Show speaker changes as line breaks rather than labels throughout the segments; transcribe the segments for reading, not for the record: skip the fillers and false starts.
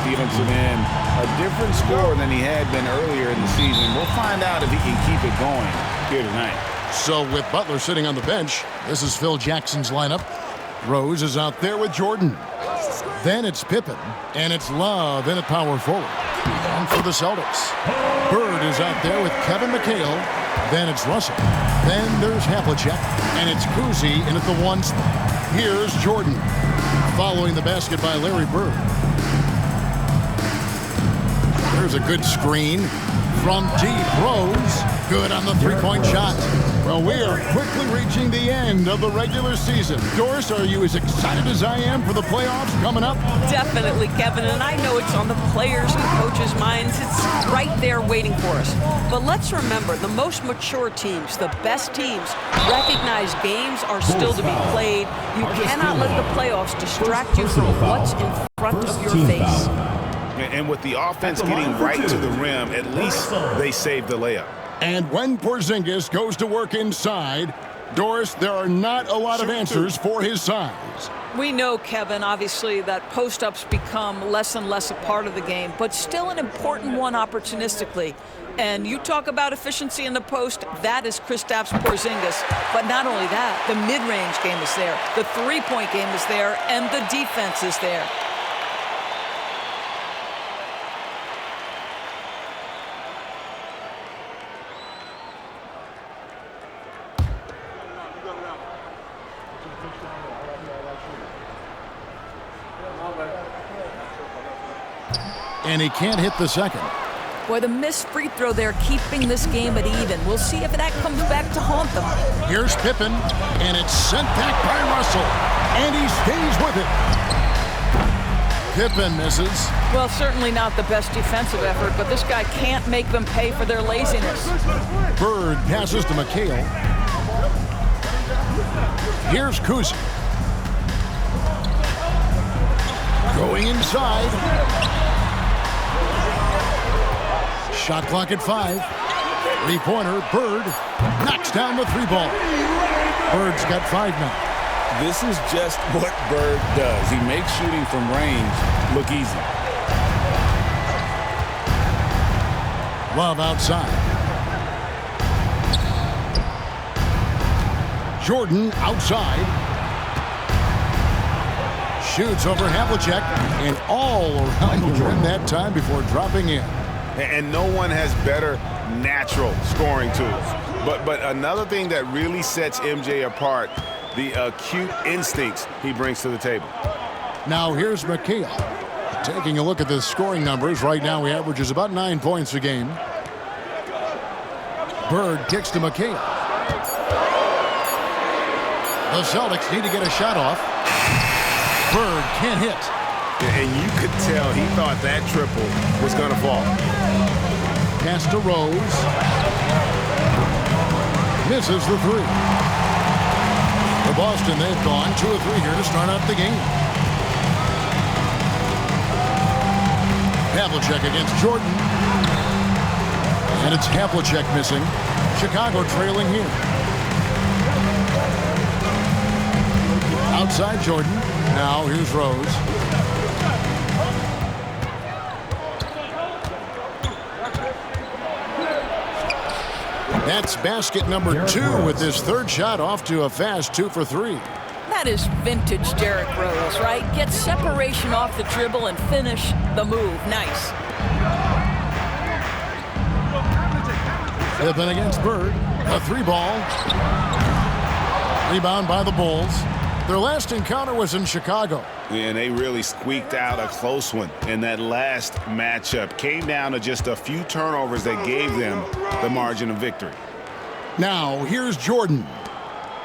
defensive end. A different score than he had been earlier in the season. We'll find out if he can keep it going here tonight.
So with Butler sitting on the bench, this is Phil Jackson's lineup. Rose is out there with Jordan. Then it's Pippen, and it's Love in at power forward. And for the Celtics, Bird is out there with Kevin McHale. Then it's Russell. Then there's Havlicek, and it's Cousy in at the 1 spot. Here's Jordan, following the basket by Larry Bird. There's a good screen from deep. Rose, good on the three-point shot. Well, we are quickly reaching the end of the regular season. Doris, are you as excited as I am for the playoffs coming up?
Definitely, Kevin, and I know it's on the players and coaches' minds. It's right there waiting for us. But let's remember, the most mature teams, the best teams, recognize games are still to be played. You cannot let the playoffs distract you from what's in front of your face.
And with the offense getting right to the rim, at least they saved the layup.
And when Porzingis goes to work inside, Doris, there are not a lot of answers for his size.
We know, Kevin, obviously, that post-ups become less and less a part of the game, but still an important one opportunistically. And you talk about efficiency in the post, that is Kristaps Porzingis. But not only that, the mid-range game is there, the three-point game is there, and the defense is there.
And he can't hit the second.
Boy, the missed free throw there keeping this game at even. We'll see if that comes back to haunt them.
Here's Pippen, and it's sent back by Russell. And he stays with it. Pippen misses.
Well, certainly not the best defensive effort, but this guy can't make them pay for their laziness.
Bird passes to McHale. Here's Cousy. Going inside. Shot clock at 5. Three-pointer, Bird knocks down the three ball. Bird's got 5 now.
This is just what Bird does. He makes shooting from range look easy.
Love outside. Jordan outside. Shoots over Havlicek and all around the rim that time before dropping in.
And no one has better natural scoring tools. But another thing that really sets MJ apart, the acute instincts he brings to the table.
Now here's McHale. Taking a look at the scoring numbers. Right now he averages about 9 points a game. Bird kicks to McHale. The Celtics need to get a shot off. Bird can't hit.
And you could tell he thought that triple was going to fall.
Pass to Rose. Misses the 3. For Boston, they've gone 2 of 3 here to start out the game. Havlicek against Jordan. And it's Havlicek missing. Chicago trailing here. Outside Jordan. Now here's Rose. That's basket number 2 with this third shot off to a fast 2 for 3.
That is vintage Derrick Rose, right? Get separation off the dribble and finish the move. Nice.
Pippen against Bird. A 3-ball. Rebound by the Bulls. Their last encounter was in Chicago.
And they really squeaked out a close one in that last matchup. Came down to just a few turnovers that gave them the margin of victory.
Now, here's Jordan.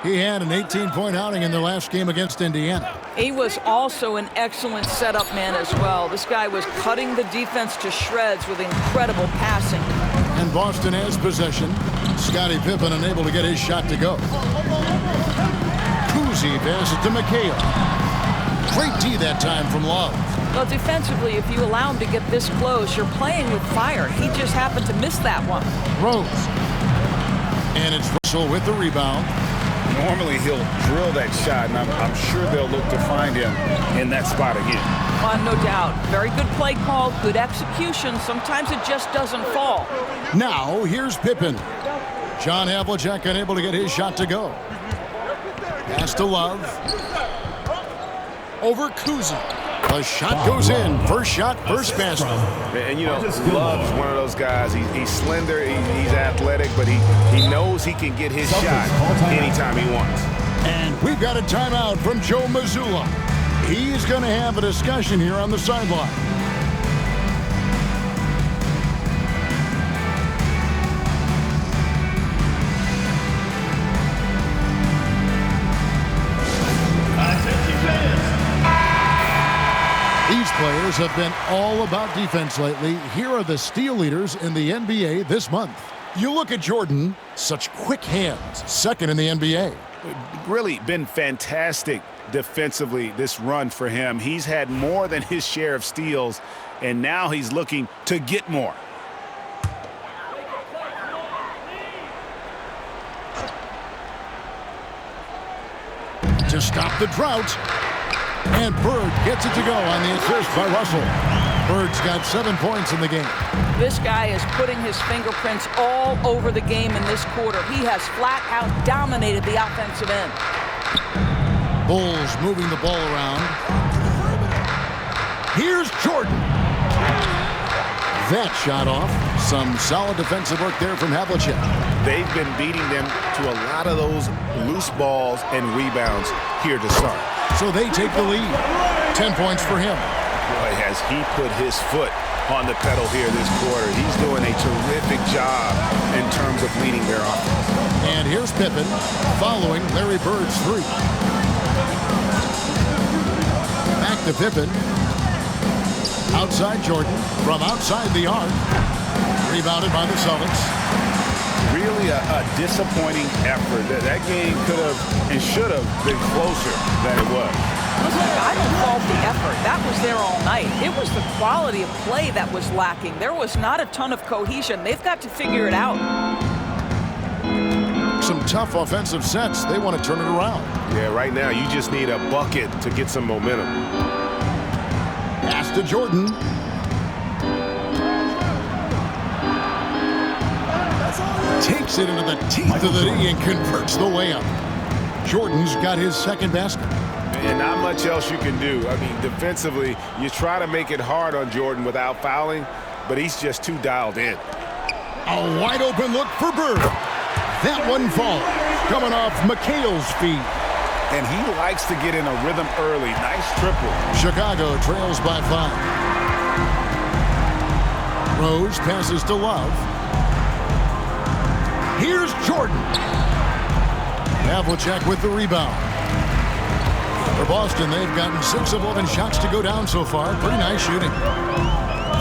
He had an 18-point outing in their last game against Indiana.
He was also an excellent setup man as well. This guy was cutting the defense to shreds with incredible passing.
And Boston has possession. Scottie Pippen unable to get his shot to go. Cousy passes to McHale. Great D that time from Love.
Well, defensively, if you allow him to get this close, you're playing with fire. He just happened to miss that one.
Rose. And it's Russell with the rebound.
Normally he'll drill that shot, and I'm sure they'll look to find him in that spot again.
No doubt. Very good play call, good execution. Sometimes it just doesn't fall.
Now, here's Pippen. John Havlicek unable to get his shot to go. Pass to Love. Over Kuzi. The shot goes in. First shot, first basket.
And, you know, Love's one of those guys. He's slender, he's athletic, but he knows he can get his shot anytime he wants.
And we've got a timeout from Joe Mazzulla. He's going to have a discussion here on the sideline. These players have been all about defense lately. Here are the steal leaders in the NBA this month. You look at Jordan, such quick hands, second in the NBA.
Really been fantastic defensively this run for him. He's had more than his share of steals, and now he's looking to get more.
To stop the drought. And Bird gets it to go on the assist by Russell. Bird's got 7 points in the game.
This guy is putting his fingerprints all over the game in this quarter. He has flat out dominated the offensive end.
Bulls moving the ball around. Here's Jordan. That shot off. Some solid defensive work there from Havlicek.
They've been beating them to a lot of those loose balls and rebounds here to start.
So they take the lead. 10 points for him.
Boy, has he put his foot on the pedal here this quarter. He's doing a terrific job in terms of leading their offense.
And here's Pippen following Larry Bird's three. Back to Pippen. Outside Jordan from outside the arc. Rebounded by the Celtics.
Really a disappointing effort. That game could have and should have been closer than it was.
Listen, I don't fault the effort. That was there all night. It was the quality of play that was lacking. There was not a ton of cohesion. They've got to figure it out.
Some tough offensive sets. They want to turn it around.
Yeah, right now you just need a bucket to get some momentum.
Pass to Jordan. Takes it into the teeth of the D and converts the layup. Jordan's got his second basket.
And not much else you can do. I mean, defensively, you try to make it hard on Jordan without fouling, but he's just too dialed in.
A wide open look for Bird. That one falls. Coming off McHale's feet.
And he likes to get in a rhythm early. Nice triple.
Chicago trails by 5. Rose passes to Love. Here's Jordan. Havlicek with the rebound. For Boston, they've gotten 6 of 11 shots to go down so far. Pretty nice shooting.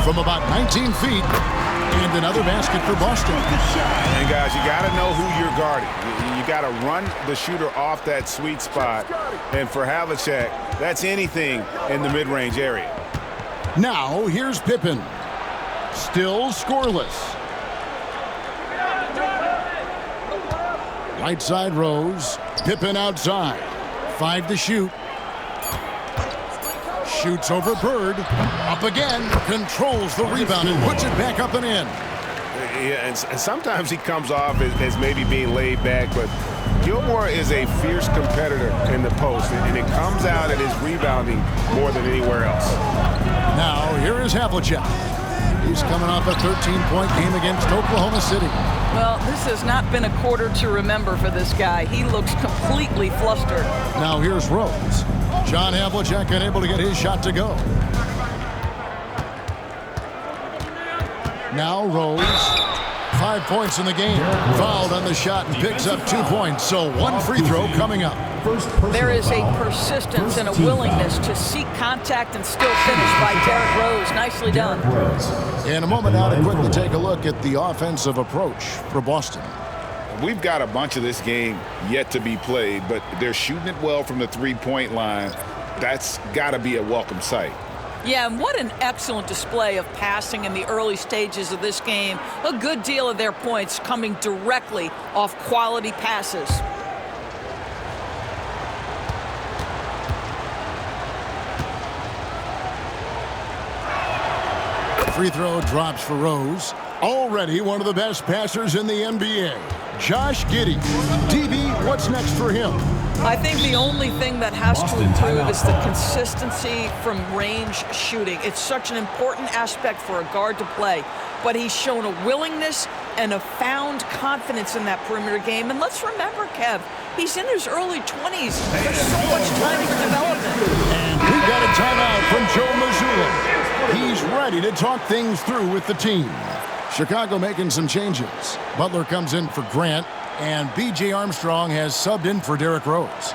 From about 19 feet. And another basket for Boston.
And guys, you got to know who you're guarding. You got to run the shooter off that sweet spot. And for Havlicek, that's anything in the mid-range area.
Now, here's Pippen. Still scoreless. Right side Rose. Pippen outside. 5 to shoot. Shoots over Bird. Up again. Controls the rebound and puts it back up and in.
Yeah, and sometimes he comes off as maybe being laid back, but Gilmore is a fierce competitor in the post, and it comes out in his rebounding more than anywhere else.
Now, here is Havlicek. He's coming off a 13-point game against Oklahoma City.
Well, this has not been a quarter to remember for this guy. He looks completely flustered.
Now here's Rose. John Havlicek unable to get his shot to go. Now Rose. 5 points in the game. Fouled on the shot and picks up 2 points. So 1 free throw coming up.
There is a persistence and a willingness to seek contact and still finish by Derrick Rose. Nicely done.
In a moment now to quickly take a look at the offensive approach for Boston.
We've got a bunch of this game yet to be played, but they're shooting it well from the three-point line. That's got to be a welcome sight.
Yeah, and what an excellent display of passing in the early stages of this game. A good deal of their points coming directly off quality passes.
Free throw drops for Rose. Already one of the best passers in the NBA. Josh Giddey. DB, what's next for him?
I think the only thing that has to improve is the consistency from range shooting. It's such an important aspect for a guard to play. But he's shown a willingness and a found confidence in that perimeter game. And let's remember, Kev, he's in his early 20s. There's so much time for development.
And we got a timeout from Joe Mazzulla. He's ready to talk things through with the team. Chicago making some changes. Butler comes in for Grant, and B.J. Armstrong has subbed in for Derrick Rose.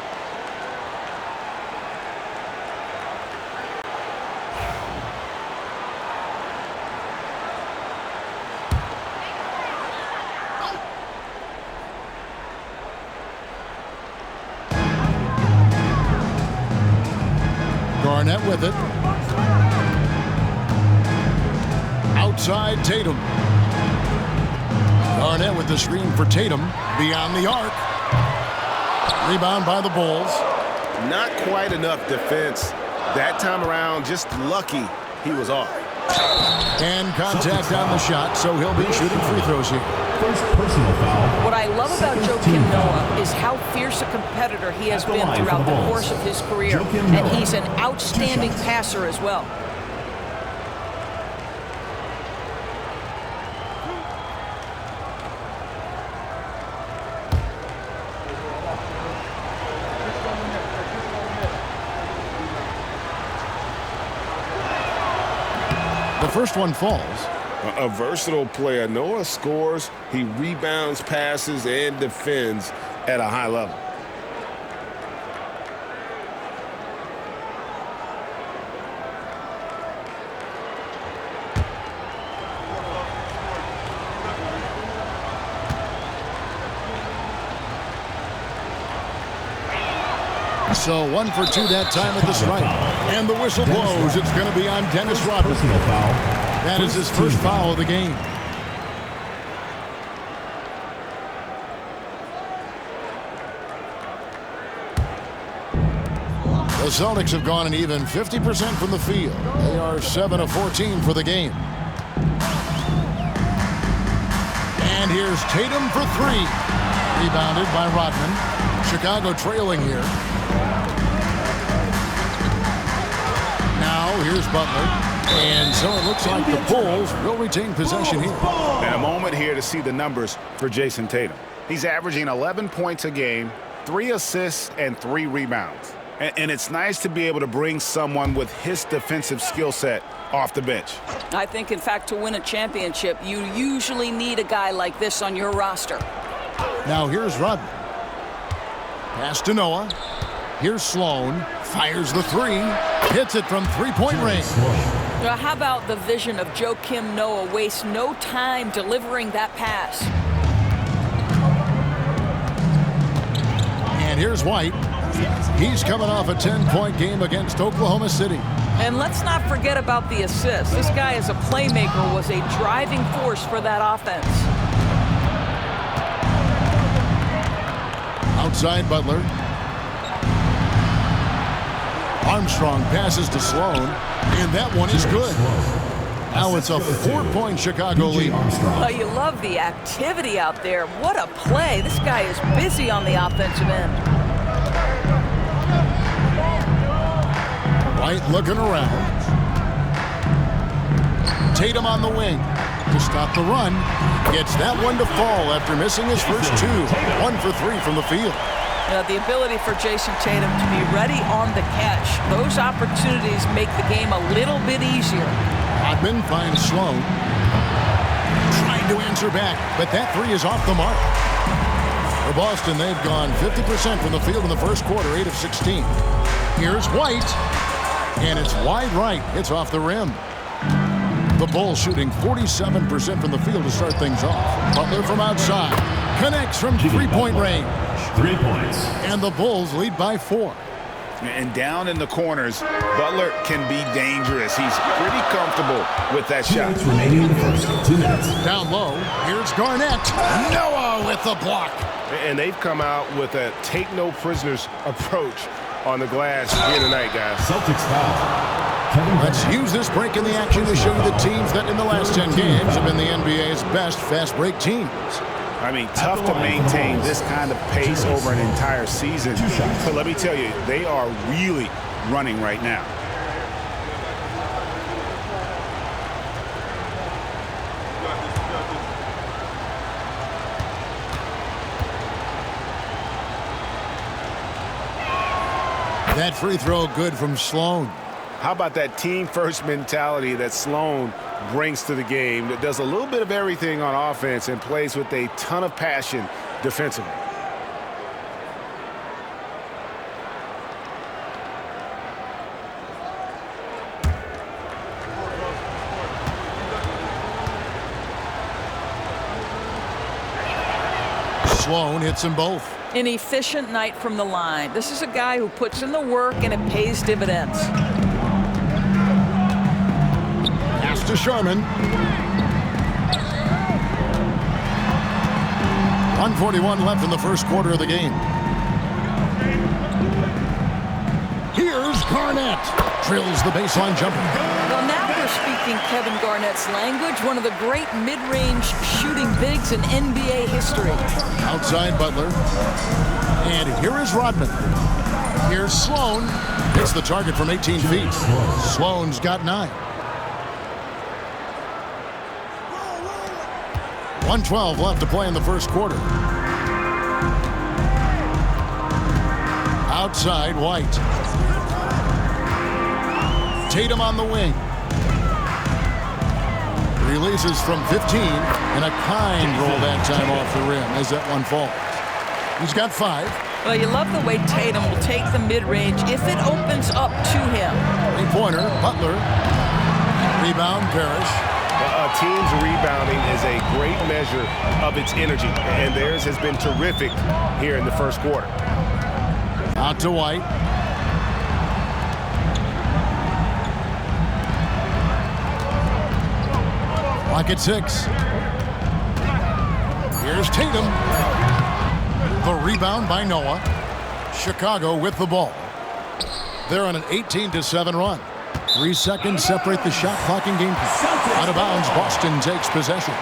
Garnett with it. Outside Tatum. Garnett with the screen for Tatum. Beyond the arc. Rebound by the Bulls.
Not quite enough defense that time around. Just lucky he was off.
And contact on the shot, so he'll be shooting free throws here.
First personal foul.
What I love about Joakim Noah is how fierce a competitor he has been throughout the course of his career. And he's an outstanding passer as well.
The first one falls.
A versatile player. Noah scores, he rebounds, passes, and defends at a high level.
So 1 for 2 that time at the stripe. And the whistle blows. It's going to be on Dennis Rodman.
Personal foul.
That is his first foul of the game. The Celtics have gone an even 50% from the field. They are 7 of 14 for the game. And here's Tatum for 3. Rebounded by Rodman. Chicago trailing here. Now here's Butler. And so it looks like the Bulls will retain possession here.
And a moment here to see the numbers for Jason Tatum. He's averaging 11 points a game, 3 assists, and 3 rebounds. And it's nice to be able to bring someone with his defensive skill set off the bench.
I think, in fact, to win a championship, you usually need a guy like this on your roster.
Now here's Rodman. Pass to Noah. Here's Sloan. Fires the 3. Hits it from three-point range.
Now, how about the vision of Joakim Noah? Wastes no time delivering that pass.
And here's White. He's coming off a 10-point game against Oklahoma City.
And let's not forget about the assist. This guy as a playmaker was a driving force for that offense.
Outside Butler. Armstrong passes to Sloan, and that one is good. Now it's a 4-point Chicago lead.
Oh, you love the activity out there. What a play. This guy is busy on the offensive end.
White looking around. Tatum on the wing to stop the run. Gets that one to fall after missing his first 2. 1 for 3 from the field.
The ability for Jason Tatum to be ready on the catch. Those opportunities make the game a little bit easier.
Rodman finds Sloan. Trying to answer back, but that 3 is off the mark. For Boston, they've gone 50% from the field in the first quarter, 8 of 16. Here's White, and it's wide right. It's off the rim. The Bulls shooting 47% from the field to start things off. Butler from outside. Connects from three-point range.
3 points.
And the Bulls lead by 4.
And down in the corners, Butler can be dangerous. He's pretty comfortable with that shot.
Remaining in the first 2 minutes.
Down low, here's Garnett. Noah with the block.
And they've come out with a take-no-prisoners approach on the glass here tonight, guys.
Celtics foul.
Let's use this break in the action to show you the teams that in the last 10 games have been the NBA's best fast break teams.
I mean, tough to maintain this kind of pace over an entire season. But let me tell you, they are really running right now.
That free throw good from Sloan.
How about that team-first mentality that Sloan brings to the game that does a little bit of everything on offense and plays with a ton of passion defensively?
Sloan hits them both.
An efficient night from the line. This is a guy who puts in the work and it pays dividends.
Pass to Sharman. 1:41 left in the first quarter of the game. Here's Garnett. Drills the baseline jumper.
Well, now we're speaking Kevin Garnett's language, one of the great mid-range shooting bigs in NBA history.
Outside Butler. And here is Rodman. Here's Sloan. Hits the target from 18 feet. Sloan's got 9. 1:12 left to play in the first quarter. Outside White. Tatum on the wing. Releases from 15, and a kind roll that time off the rim as that one falls. He's got 5.
Well, you love the way Tatum will take the mid-range if it opens up to him.
3-pointer, Butler. Rebound, Parrish.
A team's rebounding is a great measure of its energy, and theirs has been terrific here in the first quarter.
Out to White. Clock at 6. Here's Tatum. The rebound by Noah. Chicago with the ball. They're on an 18-7 run. 3 seconds separate the shot clock and game clock. Out of bounds, Boston takes possession.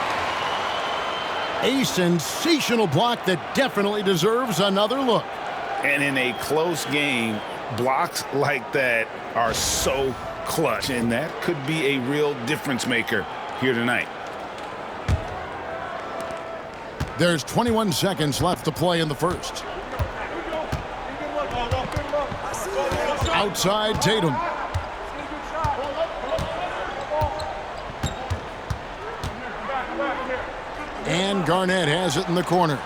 A sensational block that definitely deserves another look.
And in a close game, blocks like that are so clutch, and that could be a real difference maker here tonight.
There's 21 seconds left to play in the first. Outside Tatum. And Garnett has it in the corner.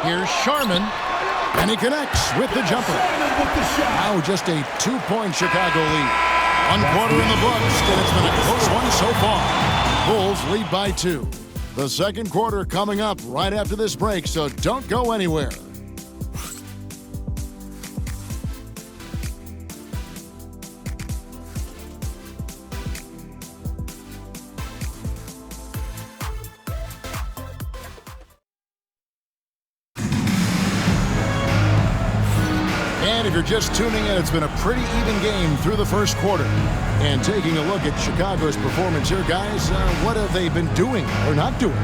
Here's Sharman. And he connects with the jumper. Now just a 2-point Chicago lead. 1 quarter in the books, and it's been a close one so far. Bulls lead by 2. The second quarter coming up right after this break, so don't go anywhere. And if you're just tuning in, it's been a pretty even game through the first quarter. And taking a look at Chicago's performance here, guys, what have they been doing or not doing?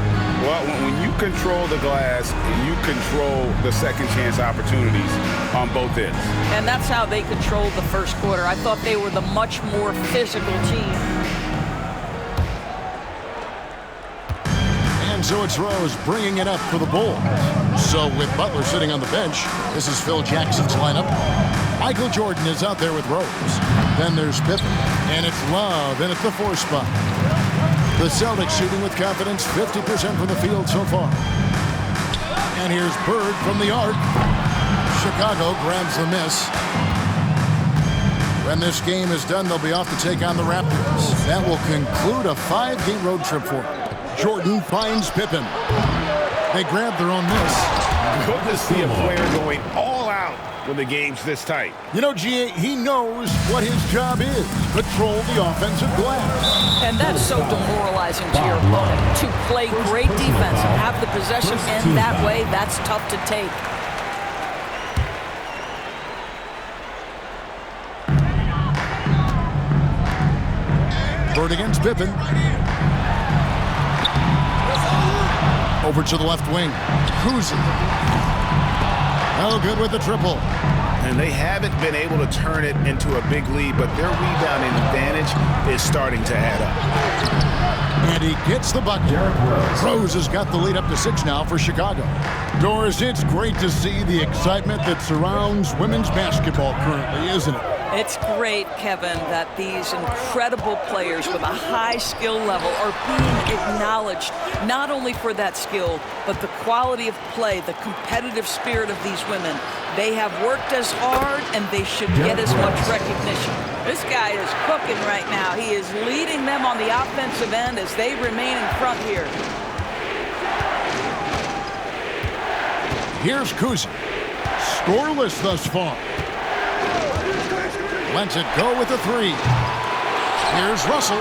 Well, when you control the glass, you control the second chance opportunities on both ends.
And that's how they controlled the first quarter. I thought they were the much more physical team.
And so it's Rose bringing it up for the Bulls. So with Butler sitting on the bench, this is Phil Jackson's lineup. Michael Jordan is out there with Rose. Then there's Pippen, and it's Love in at the 4 spot. The Celtics shooting with confidence, 50% from the field so far. And here's Bird from the arc. Chicago grabs the miss. When this game is done, they'll be off to take on the Raptors. That will conclude a 5-game road trip for them. Jordan finds Pippen. They grab their own miss.
Good to see a player going all out when the game's this tight.
You know, G.A., he knows what his job is. Control the offensive glass.
And that's so demoralizing to your opponent. To play great defense and have the possession end that way, that's tough to take.
Bird against Pippen. Over to the left wing. Kuzi. Oh, good with the triple.
And they haven't been able to turn it into a big lead, but their rebounding advantage is starting to add up.
And he gets the bucket. Rose has got the lead up to 6 now for Chicago. Doris, it's great to see the excitement that surrounds women's basketball currently, isn't it?
It's great, Kevin, that these incredible players with a high skill level are being acknowledged, not only for that skill, but the quality of play, the competitive spirit of these women. They have worked as hard, and they should get as much recognition. This guy is cooking right now. He is leading them on the offensive end as they remain in front here.
Here's Kuzi. Scoreless thus far. Lets it go with the 3. Here's Russell.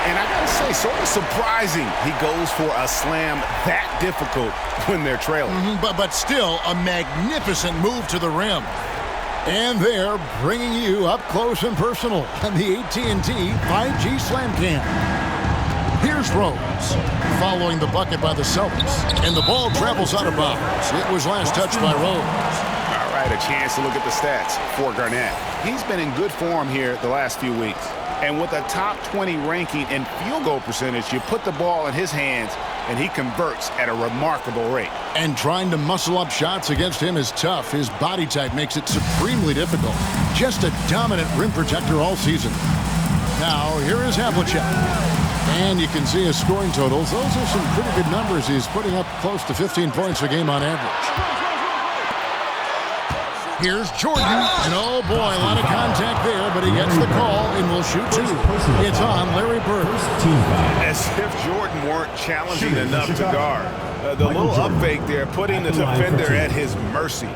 And I gotta say, sort of surprising he goes for a slam that difficult when they're trailing.
But still a magnificent move to the rim. And they're bringing you up close and personal on the AT&T 5G Slam Cam. Here's Rose, following the bucket by the Celtics. And the ball travels out of bounds. It was last touched by Rose.
All right, a chance to look at the stats for Garnett. He's been in good form here the last few weeks. And with a top 20 ranking in field goal percentage, you put the ball in his hands, and he converts at a remarkable rate.
And trying to muscle up shots against him is tough. His body type makes it supremely difficult. Just a dominant rim protector all season. Now, here is Havlicek. And you can see his scoring totals. Those are some pretty good numbers. He's putting up close to 15 points a game on average. Here's Jordan, and oh boy, a lot of contact there, but he gets the call and will shoot 2. It's on Larry Bird.
As if Jordan weren't challenging enough to guard. The little up fake there, putting the defender at his mercy.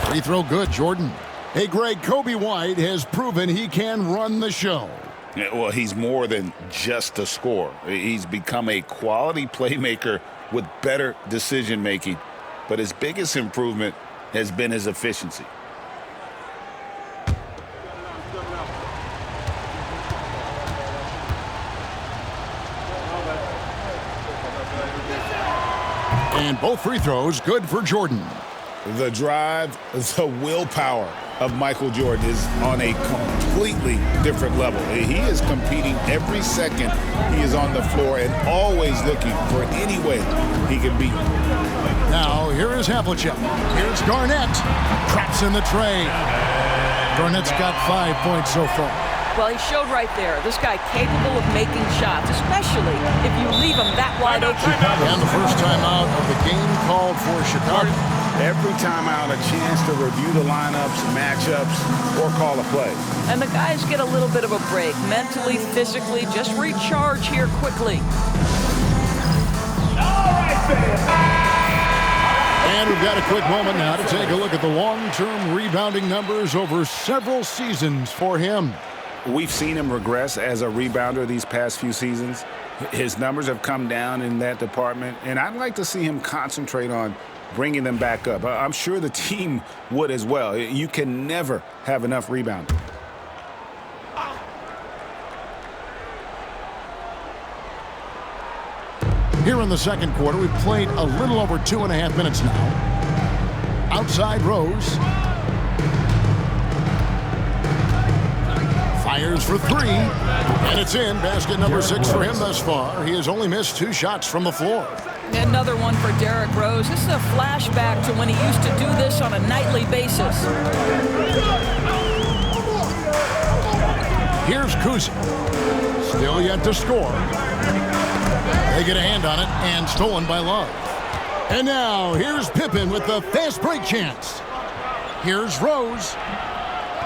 Free throw good, Jordan. Hey, Greg, Kobe White has proven he can run the show.
Yeah, well, he's more than just a scorer. He's become a quality playmaker with better decision-making. But his biggest improvement has been his efficiency.
And both free throws good for Jordan.
The drive, the willpower of Michael Jordan is on a completely different level. He is competing every second he is on the floor and always looking for any way he can beat.
Now, here is Havlicek. Here's Garnett. Traps in the tray. Garnett's got 5 points so far.
Well, he showed right there. This guy capable of making shots, especially if you leave him that wide open.
And the first timeout of the game called for Chicago.
Every timeout, a chance to review the lineups, matchups, or call a play.
And the guys get a little bit of a break, mentally, physically, just recharge here quickly.
And we've got a quick moment now to take a look at the long-term rebounding numbers over several seasons for him.
We've seen him regress as a rebounder these past few seasons. His numbers have come down in that department, and I'd like to see him concentrate on bringing them back up. I'm sure the team would as well. You can never have enough rebounding.
Here in the second quarter, we've played a little over 2.5 minutes now. Outside Rose. Fires for 3. And it's in. Basket number 6 for him thus far. He has only missed 2 shots from the floor.
Another one for Derrick Rose. This is a flashback to when he used to do this on a nightly basis.
Here's Kuzi. Still yet to score. They get a hand on it, and stolen by Love. And now, here's Pippen with the fast break chance. Here's Rose.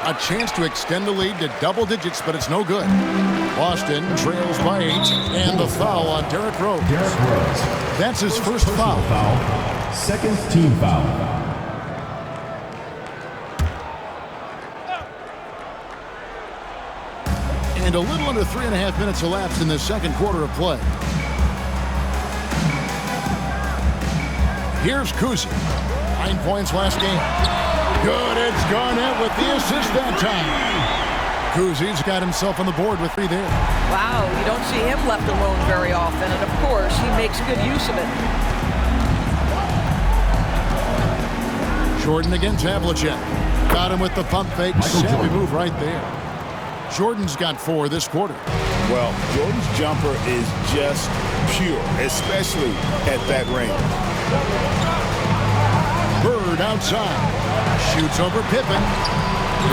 A chance to extend the lead to double digits, but it's no good. Boston trails by 8, and the foul on Derrick Rose. That's his first foul.
Second team foul.
And a little under 3.5 minutes elapsed in the second quarter of play. Here's Kuzi. 9 points last game. Good, it's Garnett with the assist that time. Kuzi's got himself on the board with 3 there.
Wow, you don't see him left alone very often, and of course, he makes good use of it.
Jordan against Havlicek. Got him with the pump fake. Savvy move right there. Jordan's got 4 this quarter.
Well, Jordan's jumper is just pure, especially at that range.
Bird outside. Shoots over Pippen.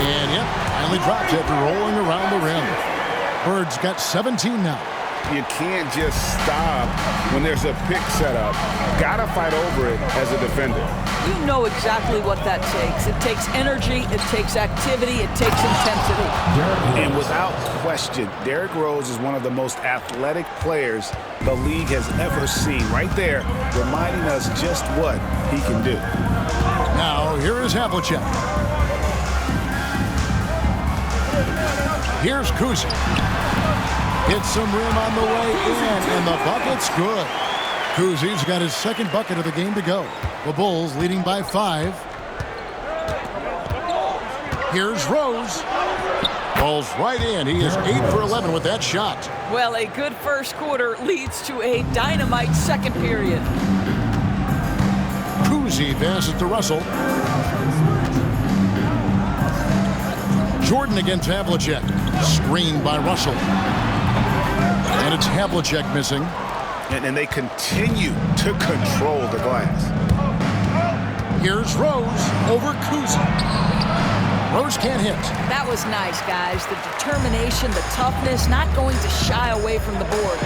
And, yep, finally drops after rolling around the rim. Bird's got 17 now.
You can't just stop when there's a pick set up. Gotta fight over it as a defender.
You know exactly what that takes. It takes energy, it takes activity, it takes intensity.
And without question, Derrick Rose is one of the most athletic players the league has ever seen. Right there, reminding us just what he can do.
Now, here is Havlicek. Here's Kuzi. Hits some rim on the way in, and the bucket's good. Kuzi's got his second bucket of the game to go. The Bulls leading by 5. Here's Rose. Falls right in. He is 8 for 11 with that shot.
Well, a good first quarter leads to a dynamite second period.
Kuzi passes to Russell. Jordan against Havlicek. Screened by Russell. And it's Havlicek missing.
And they continue to control the glass.
Here's Rose over Kuzi. Rose can't hit.
That was nice, guys. The determination, the toughness, not going to shy away from the boards.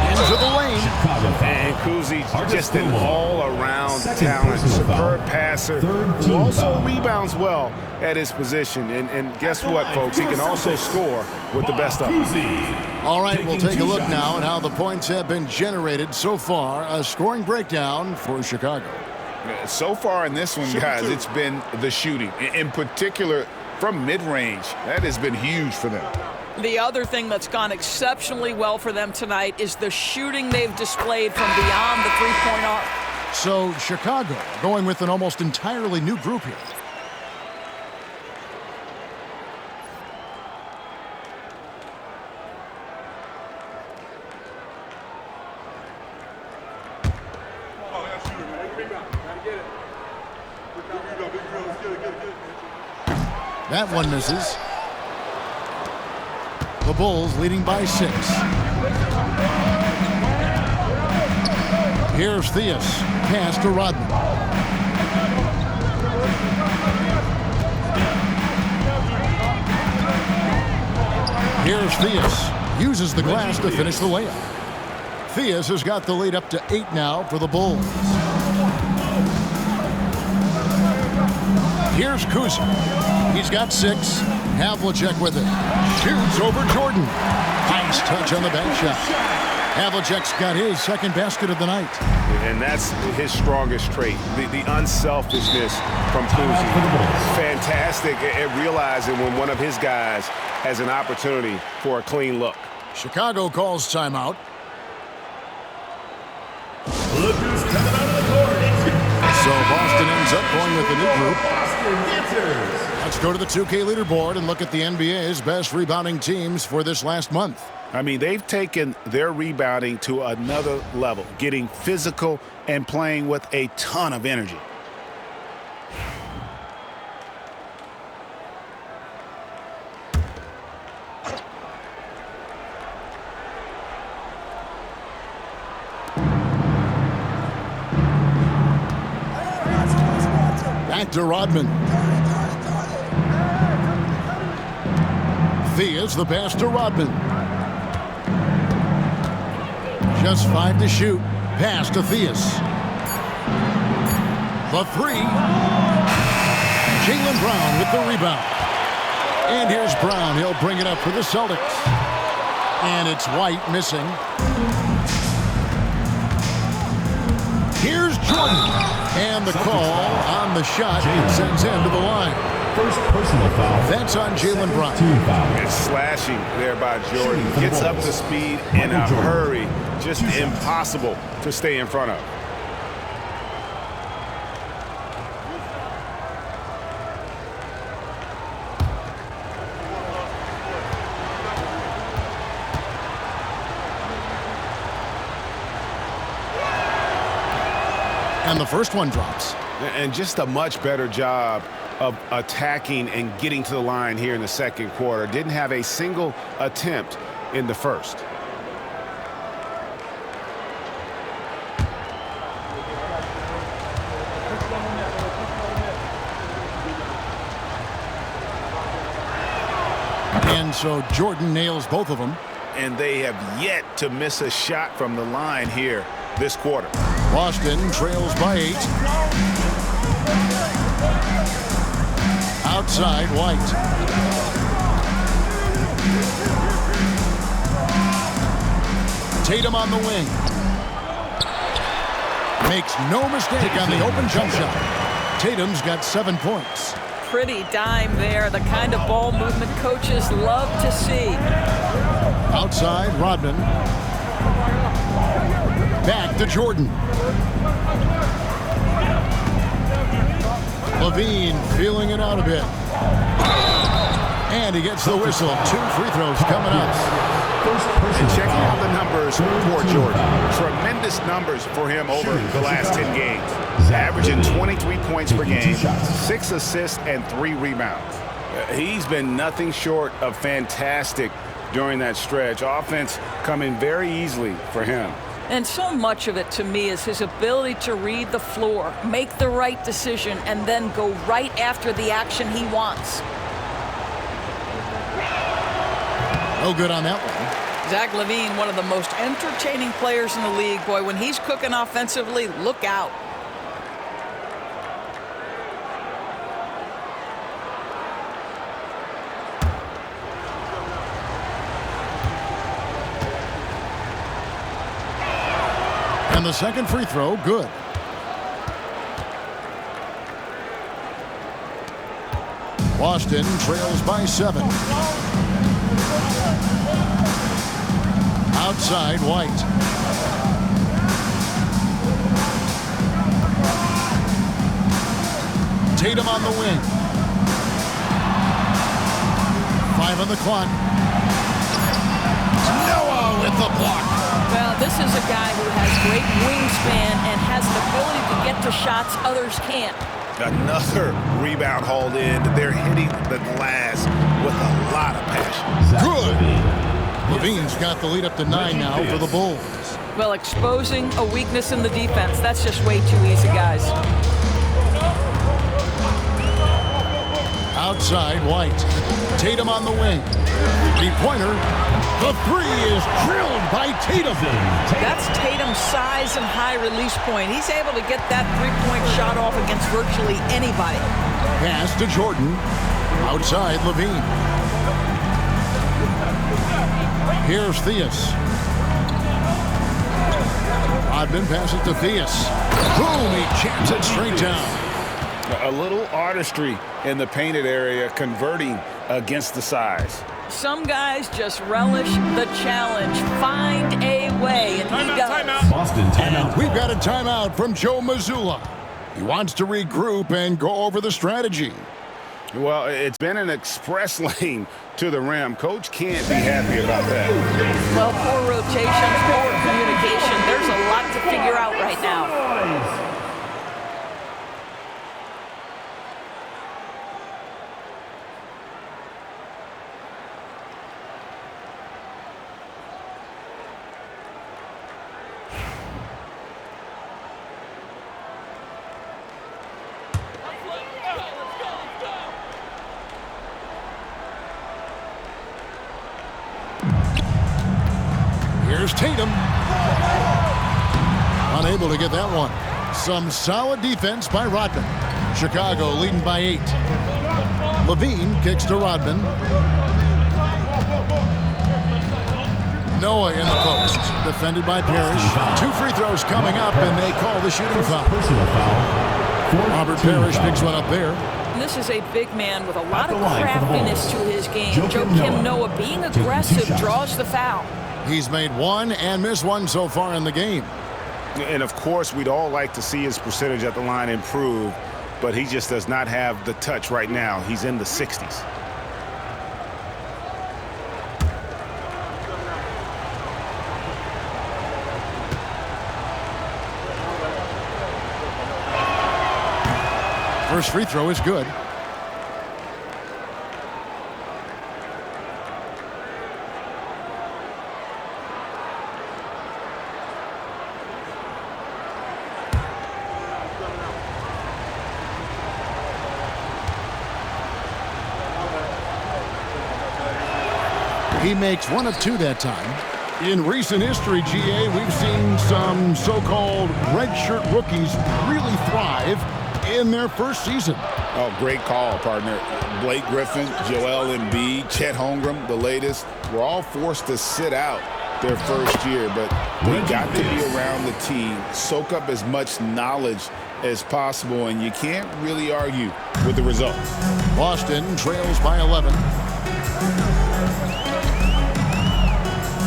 Into the lane.
And Kuzi, just an all-around talent. Superb passer. Who also rebounds well at his position. And guess what, folks? He can also score with the best of them.
All right, we'll take a look now at how the points have been generated so far. A scoring breakdown for Chicago.
So far in this one, guys, it's been the shooting. In particular, from mid-range. That has been huge for them.
The other thing that's gone exceptionally well for them tonight is the shooting they've displayed from beyond the three-point arc.
So Chicago going with an almost entirely new group here. That one misses. The Bulls leading by 6. Here's Theus. Pass to Rodman. Here's Theus. Uses the glass to finish the layup. Theus has got the lead up to 8 now for the Bulls. Here's Kuzi. He's got 6. Havlicek with it. Shoots over Jordan. Nice touch on the bank shot. Havlicek's got his second basket of the night.
And that's his strongest trait, the unselfishness from Kuzi. Fantastic at realizing when one of his guys has an opportunity for a clean look.
Chicago calls timeout.
Look who's coming out of the court.
So Boston ends up going with the new group. Let's go to the 2K leaderboard and look at the NBA's best rebounding teams for this last month.
I mean, they've taken their rebounding to another level, getting physical and playing with a ton of energy.
Back to Rodman. Theus the pass to Rodman. Just 5 to shoot. Pass to Theus. The 3. Jaylen Brown with the rebound. And here's Brown. He'll bring it up for the Celtics. And it's White missing. Here's Jordan. And the call on the shot sends him to the line.
First personal foul.
That's on Jalen Brown.
Team foul.
It's slashing there by Jordan. Gets up to speed in a hurry. Just impossible to stay in front of.
And the first one drops.
And just a much better job of attacking and getting to the line here in the second quarter. Didn't have a single attempt in the first.
And so Jordan nails both of them.
And they have yet to miss a shot from the line here this quarter.
Boston trails by 8. Outside, White. Tatum on the wing. Makes no mistake on the open jump shot. Tatum's got 7 points.
Pretty dime there, the kind of ball movement coaches love to see.
Outside, Rodman. Back to Jordan. Levine feeling it out a bit. And he gets the whistle. 2 free throws coming up.
And checking out the numbers for Jordan. Tremendous numbers for him over the last 10 games. Averaging 23 points per game, 6 assists, and 3 rebounds. He's been nothing short of fantastic during that stretch. Offense coming very easily for him.
And so much of it, to me, is his ability to read the floor, make the right decision, and then go right after the action he wants.
No good on that one.
Zach LaVine, one of the most entertaining players in the league. Boy, when he's cooking offensively, look out.
And the second free throw, good. Boston trails by 7. Outside, White. Tatum on the wing. 5 on the clock. Noah with the block.
Well, this is a guy who has great wingspan and has the ability to get to shots others can't.
Another rebound hauled in. They're hitting the glass with a lot of passion.
Good. Levine's got the lead up to 9 now for the Bulls.
Well, exposing a weakness in the defense, that's just way too easy, guys.
Outside, White. Tatum on the wing. Three-pointer. The 3 is drilled by Tatum.
That's Tatum's size and high release point. He's able to get that three-point shot off against virtually anybody.
Pass to Jordan. Outside, Levine. Here's Theus. Rodman passes to Theus. Boom, he jams it straight down.
A little artistry in the painted area, converting against the size.
Some guys just relish the challenge. Find a way, and he does.
Boston timeout.
We've got a timeout from Joe Mazzulla. He wants to regroup and go over the strategy.
Well, it's been an express lane to the rim. Coach can't be happy about that.
Well, poor rotation, poor communication. There's a lot to figure out right now.
Here's Tatum. Unable to get that one. Some solid defense by Rodman. Chicago leading by 8. Levine kicks to Rodman. Noah in the post. Defended by Parrish. 2 free throws coming up, and they call the shooting foul.
Personal foul.
Robert Parrish picks one up there.
And this is a big man with a lot of
line for the
craftiness to
ball.
his game.
Joakim
Noah being aggressive draws the foul.
He's made one and missed one so far in the game.
And, of course, we'd all like to see his percentage at the line improve, but he just does not have the touch right now. He's in the 60s.
First free throw is good. He makes one of two that time. In recent history, GA, we've seen some so-called redshirt rookies really thrive in their first season.
Oh, great call, partner. Blake Griffin, Joel Embiid, Chet Holmgren, the latest, were all forced to sit out their first year, but they got to be around the team, soak up as much knowledge as possible, and you can't really argue with the results.
Boston trails by 11.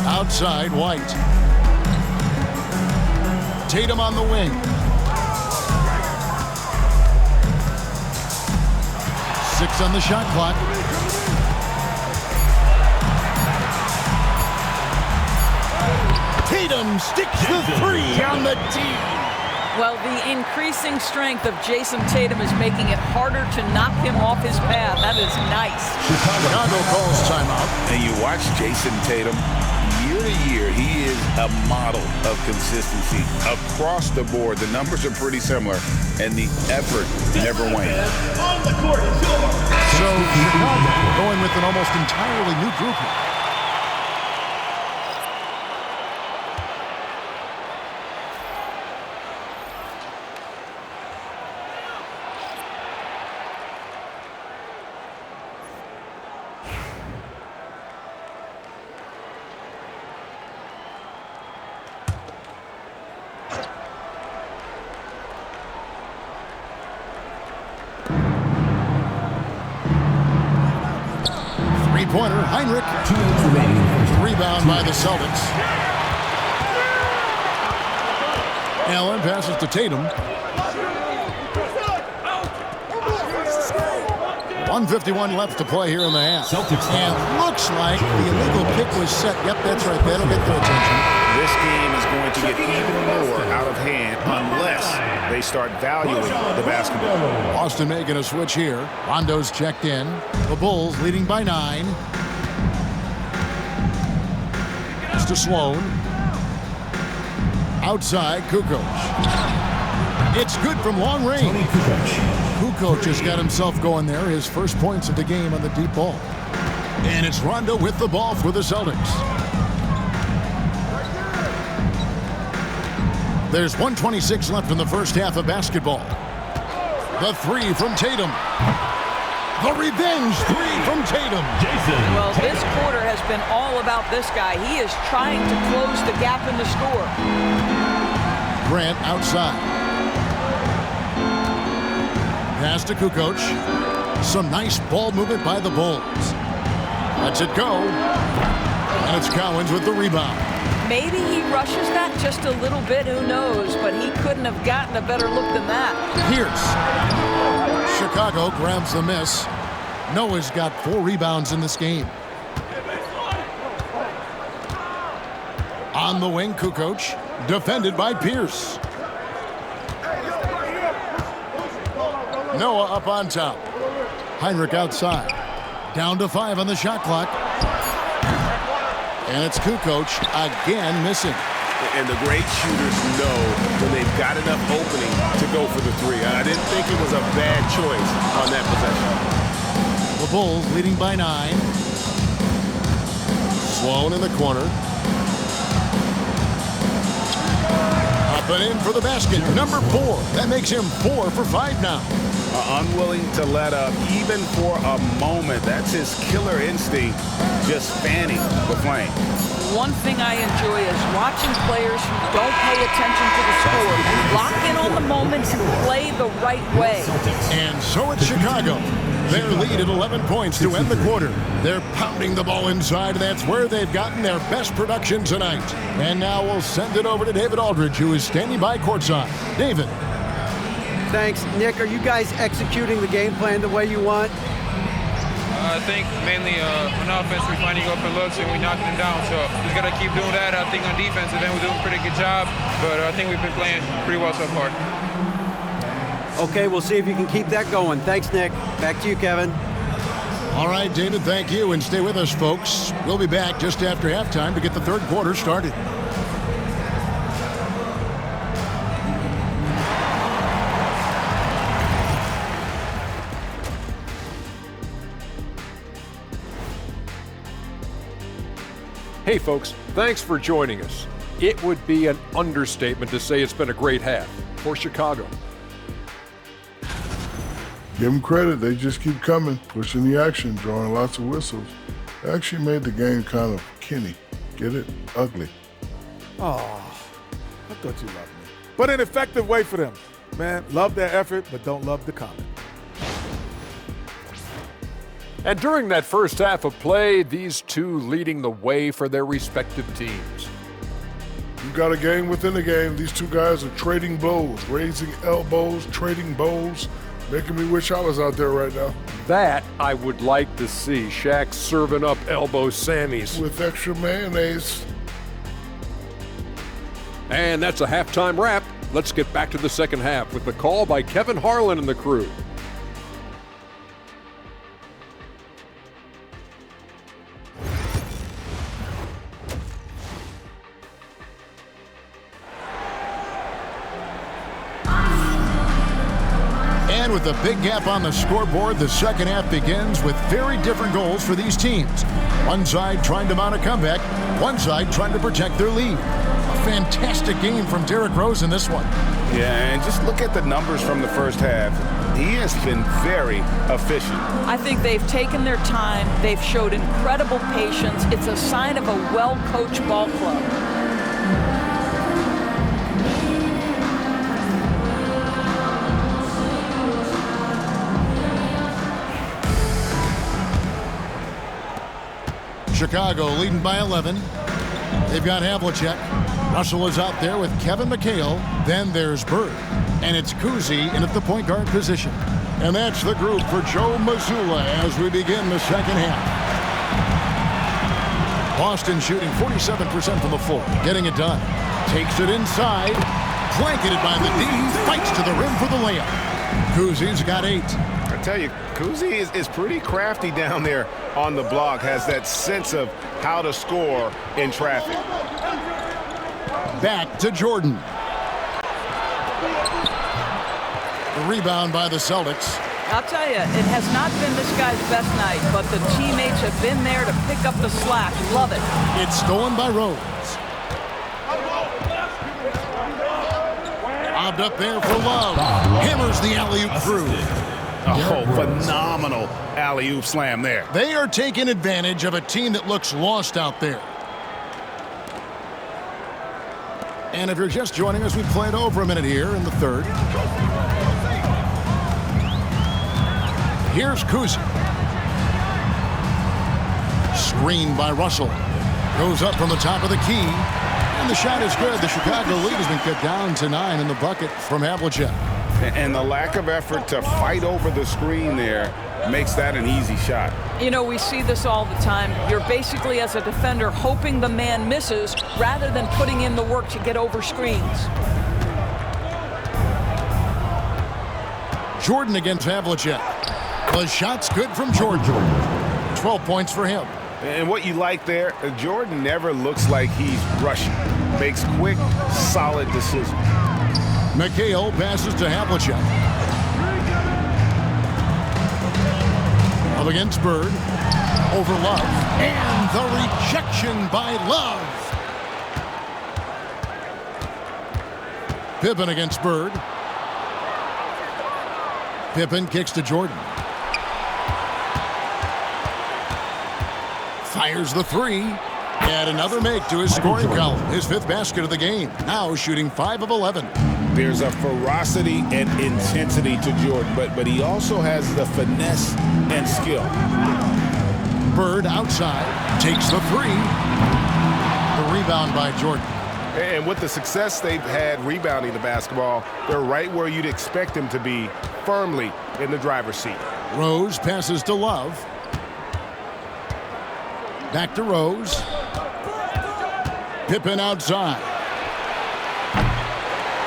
Outside, White. Tatum on the wing. 6 on the shot clock. Tatum sticks the 3 on the tee.
Well, the increasing strength of Jason Tatum is making it harder to knock him off his path. That is nice.
Chicago calls timeout.
And you watch Jason Tatum, year to year, he is a model of consistency. Across the board, the numbers are pretty similar, and the effort never wanes.
On the court is yours.
So Chicago going with an almost entirely new group here. Three-pointer, Heinrich.
2 minutes remaining.
Rebound by the Celtics. Allen passes to Tatum. 1:51 left to play here in the half.
Celtics.
And looks like the illegal kick was set. Yep, that's right. That'll get their attention.
This game is going to get even more out of hand unless they start valuing the basketball.
Boston making a switch here. Rondo's checked in. The Bulls leading by 9. It's to Sloan. Outside, Kukoc. It's good from long range. Kukoc just got himself going there. His first points of the game on the deep ball. And it's Rondo with the ball for the Celtics. There's 1:26 left in the first half of basketball. The 3 from Tatum. The revenge 3 from Tatum.
Well, this quarter has been all about this guy. He is trying to close the gap in the score.
Grant outside. Pass to Kukoc. Some nice ball movement by the Bulls. Lets it go. And it's Cowens with the rebound.
Maybe he rushes that just a little bit, who knows, but he couldn't have gotten a better look than that.
Pierce. Chicago grabs the miss. Noah's got 4 rebounds in this game. On the wing, Kukoc. Defended by Pierce. Noah up on top. Heinrich outside. Down to 5 on the shot clock. And it's Kukoc again missing.
And the great shooters know when they've got enough opening to go for the 3. I didn't think it was a bad choice on that possession.
The Bulls leading by 9. Sloan in the corner. Up and in for the basket. Number 4. That makes him 4 for 5 now.
unwilling to let up even for a moment. That's his killer instinct, just fanning the flame.
One thing I enjoy is watching players who don't pay attention to the score, lock in on the moment and play the right way.
And so it's Chicago. Their lead at 11 points to end the quarter. They're pounding the ball inside. That's where they've gotten their best production tonight. And now we'll send it over to David Aldridge, who is standing by courtside. David.
Thanks. Nick, are you guys executing the game plan the way you want?
I think mainly on offense, we're finding open looks and we're knocking them down. So we got to keep doing that. I think on defense, and then we're doing a pretty good job. But I think we've been playing pretty well so far.
Okay, we'll see if you can keep that going. Thanks, Nick. Back to you, Kevin.
All right, David, thank you. And stay with us, folks. We'll be back just after halftime to get the third quarter started.
Hey folks, thanks for joining us. It would be an understatement to say it's been a great half for Chicago.
Give them credit, they just keep coming, pushing the action, drawing lots of whistles. They actually made the game kind of Kenny. Get it? Ugly.
Oh, I thought you loved me. But an effective way for them. Man, love their effort, but don't love the comment.
And during that first half of play, these two leading the way for their respective teams.
You got a game within a game. These two guys are trading blows, raising elbows, trading bows, making me wish I was out there right now.
That I would like to see. Shaq serving up elbow Sammys.
With extra mayonnaise.
And that's a halftime wrap. Let's get back to the second half with the call by Kevin Harlan and the crew.
And with a big gap on the scoreboard, the second half begins with very different goals for these teams. One side trying to mount a comeback, one side trying to protect their lead. A fantastic game from Derrick Rose in this one.
Yeah, and just look at the numbers from the first half. He has been very efficient.
I think they've taken their time. They've showed incredible patience. It's a sign of a well-coached ball club.
Chicago leading by 11. They've got Havlicek. Russell is out there with Kevin McHale. Then there's Bird. And it's Kuzi in at the point guard position. And that's the group for Joe Mazzulla as we begin the second half. Boston shooting 47% from the floor. Getting it done. Takes it inside. Blanketed by the D. Fights to the rim for the layup. Kuzi's got 8.
I tell you, Kuzi is pretty crafty down there on the block, has that sense of how to score in traffic.
Back to Jordan. The rebound by the Celtics.
I'll tell you, it has not been this guy's best night, but the teammates have been there to pick up the slack. Love it.
It's stolen by Rose. Lobbed up there for Love. Hammers the alley-oop through.
Oh, phenomenal alley-oop slam there.
They are taking advantage of a team that looks lost out there. And if you're just joining us, we played over a minute here in the third. Here's Kuzi. Screen by Russell. Goes up from the top of the key. And the shot is good. The Chicago lead has been cut down to 9 in the bucket from Havlicek.
And the lack of effort to fight over the screen there makes that an easy shot.
You know, we see this all the time. You're basically, as a defender, hoping the man misses rather than putting in the work to get over screens.
Jordan against Havlicek. The shot's good from Jordan. 12 points for him.
And what you like there, Jordan never looks like he's rushing. Makes quick, solid decisions.
McHale passes to Havlicek. Up against Bird. Over Love. And the rejection by Love. Pippen against Bird. Pippen kicks to Jordan. Fires the three. And another make to his scoring column. His 5th basket of the game. Now shooting 5 of 11.
There's a ferocity and intensity to Jordan, but he also has the finesse and skill.
Bird outside. Takes the three. The rebound by Jordan.
And with the success they've had rebounding the basketball, they're right where you'd expect them to be, firmly in the driver's seat.
Rose passes to Love. Back to Rose. Pippen outside.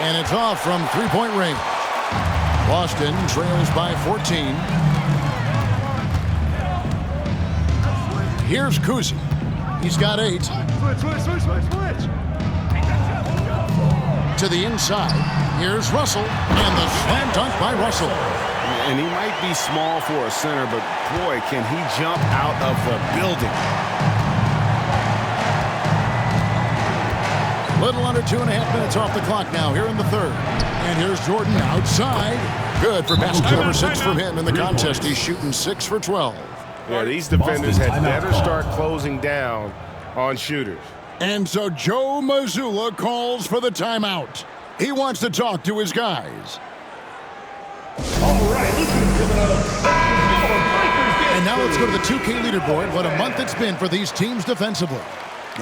And it's off from three-point range. Boston trails by 14. Here's Kuzi. He's got 8.
Switch.
To the inside. Here's Russell. And the slam dunk by Russell.
And he might be small for a center, but boy, can he jump out of the building.
Little under 2.5 minutes off the clock now here in the 3rd. And here's Jordan outside. Good for basket number 6 from him in the contest. He's shooting 6 for 12.
Yeah, these defenders had better start closing down on shooters.
And so Joe Mazzulla calls for the timeout. He wants to talk to his guys.
All right, let's give it up.
And now let's go to the 2K leaderboard. What a month it's been for these teams defensively.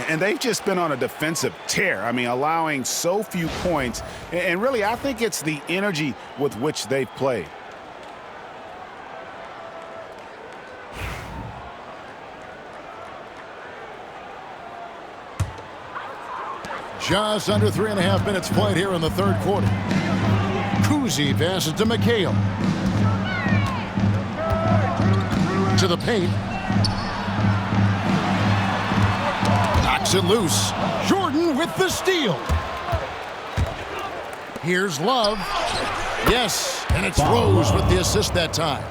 And they've just been on a defensive tear. I mean, allowing so few points. And really, I think it's the energy with which they've played.
Just under 3.5 minutes played here in the 3rd quarter. Kuzi passes to McHale. To the paint. Knocks it loose. Jordan with the steal. Here's Love. Yes, and it's Rose with the assist that time.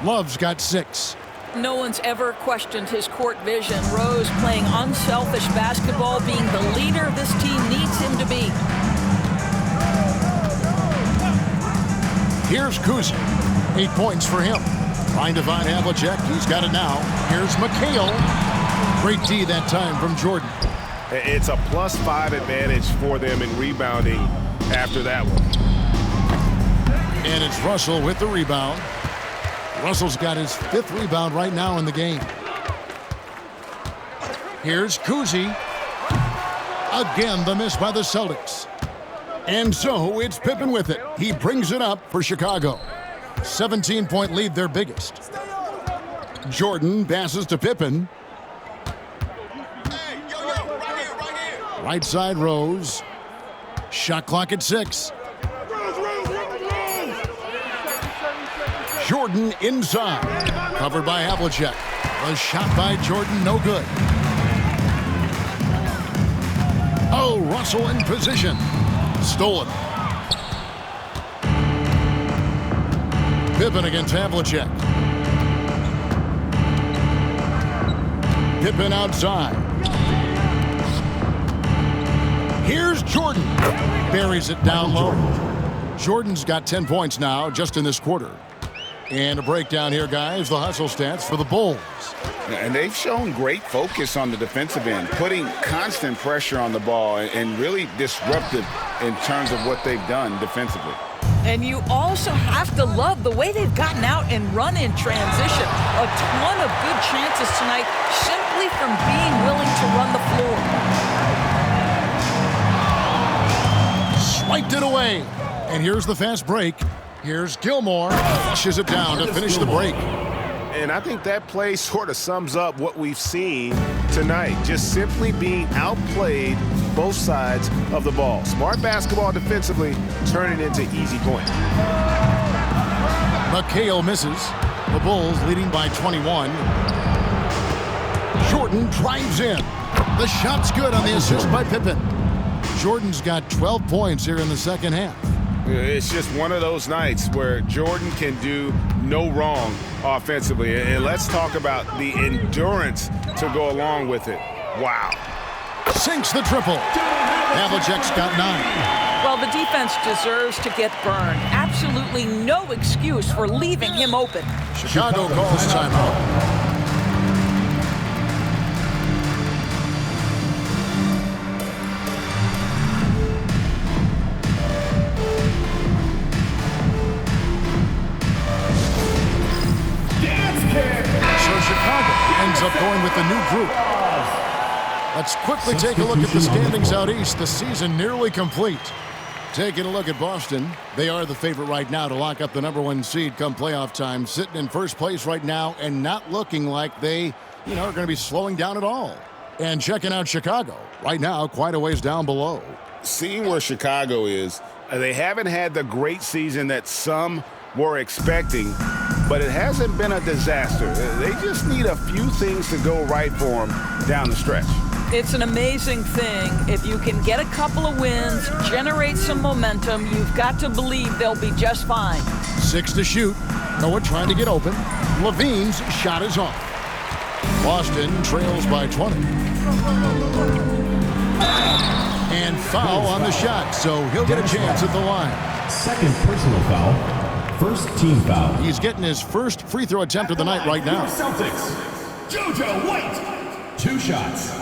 Love's got 6.
No one's ever questioned his court vision. Rose playing unselfish basketball, being the leader this team needs him to be.
Here's Kuzi. 8 points for him. Trying to find Havlicek. He's got it now. Here's McHale. Great D that time from Jordan.
It's a +5 advantage for them in rebounding after that one.
And it's Russell with the rebound. Russell's got his 5th rebound right now in the game. Here's Kuzi. Again, the miss by the Celtics. And so it's Pippen with it. He brings it up for Chicago. 17-point lead, their biggest. Jordan passes to Pippen. Right side Rose. Shot clock at 6. Jordan inside. Covered by Havlicek. The shot by Jordan, no good. Oh, Russell in position. Stolen. Pippen against Havlicek. Pippen outside. Here's Jordan. Buries it down low. Jordan's got 10 points now just in this quarter. And a breakdown here, guys. The hustle stats for the Bulls.
And they've shown great focus on the defensive end, putting constant pressure on the ball and really disruptive in terms of what they've done defensively.
And you also have to love the way they've gotten out and run in transition. A ton of good chances tonight simply from being willing to run the floor.
Swiped it away. And here's the fast break. Here's Gilmore. Flushes it down to finish the break.
And I think that play sort of sums up what we've seen tonight. Just simply being outplayed both sides of the ball. Smart basketball defensively, turning into easy points.
McHale misses. The Bulls leading by 21. Jordan drives in. The shot's good on the assist by Pippen. Jordan's got 12 points here in the second half.
It's just one of those nights where Jordan can do no wrong offensively. And let's talk about the endurance to go along with it. Wow.
Sinks the triple. Havlicek's got 9.
Well, the defense deserves to get burned. Absolutely no excuse for leaving him open.
Chicago calls timeout. So Chicago ends up going with the new group. Let's quickly take a look at the standings out east. The season nearly complete. Taking a look at Boston, they are the favorite right now to lock up the #1 seed come playoff time, sitting in first place right now and not looking like they, are going to be slowing down at all. And checking out Chicago, right now, quite a ways down below.
Seeing where Chicago is, they haven't had the great season that some were expecting, but it hasn't been a disaster. They just need a few things to go right for them down the stretch.
It's an amazing thing. If you can get a couple of wins, generate some momentum, you've got to believe they'll be just fine.
6 to shoot. Noah trying to get open. Levine's shot is off. Boston trails by 20. And foul on the shot, so he'll get a chance at the line.
Second personal foul. First team foul.
He's getting his first free throw attempt of the night right now.
Celtics. JoJo White. 2 shots.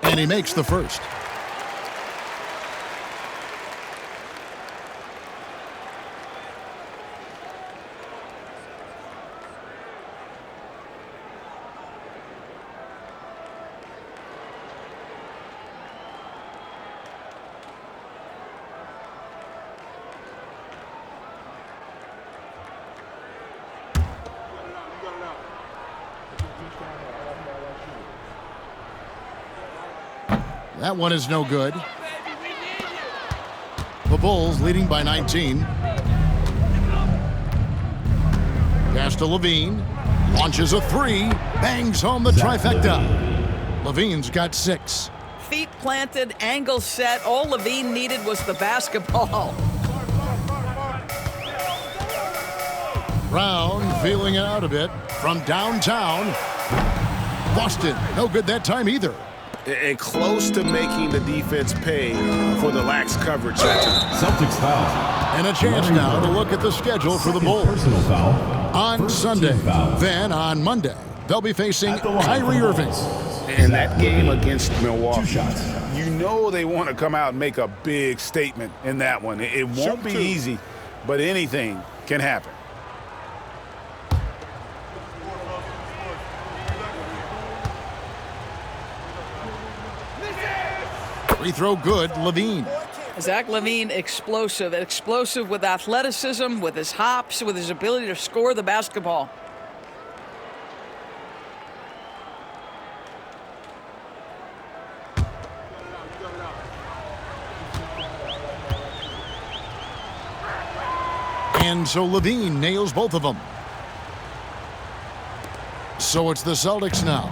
And he makes the first. That one is no good. The Bulls leading by 19. Pass to Levine. Launches a 3. Bangs home the trifecta. Levine's got 6.
Feet planted, angle set. All Levine needed was the basketball.
Brown feeling it out a bit from downtown. Boston, no good that time either.
And close to making the defense pay for the lax coverage that time.
Celtics foul.
And a chance now to look at the schedule for the Bulls.
Personal foul.
On Sunday, then on Monday, they'll be facing Kyrie Irving.
And that game against Milwaukee,
2 shots.
you know they want to come out and make a big statement in that one. It won't be easy, but anything can happen.
Free throw good, Levine.
Zach Levine, explosive with athleticism, with his hops, with his ability to score the basketball.
And so Levine nails both of them. So it's the Celtics now.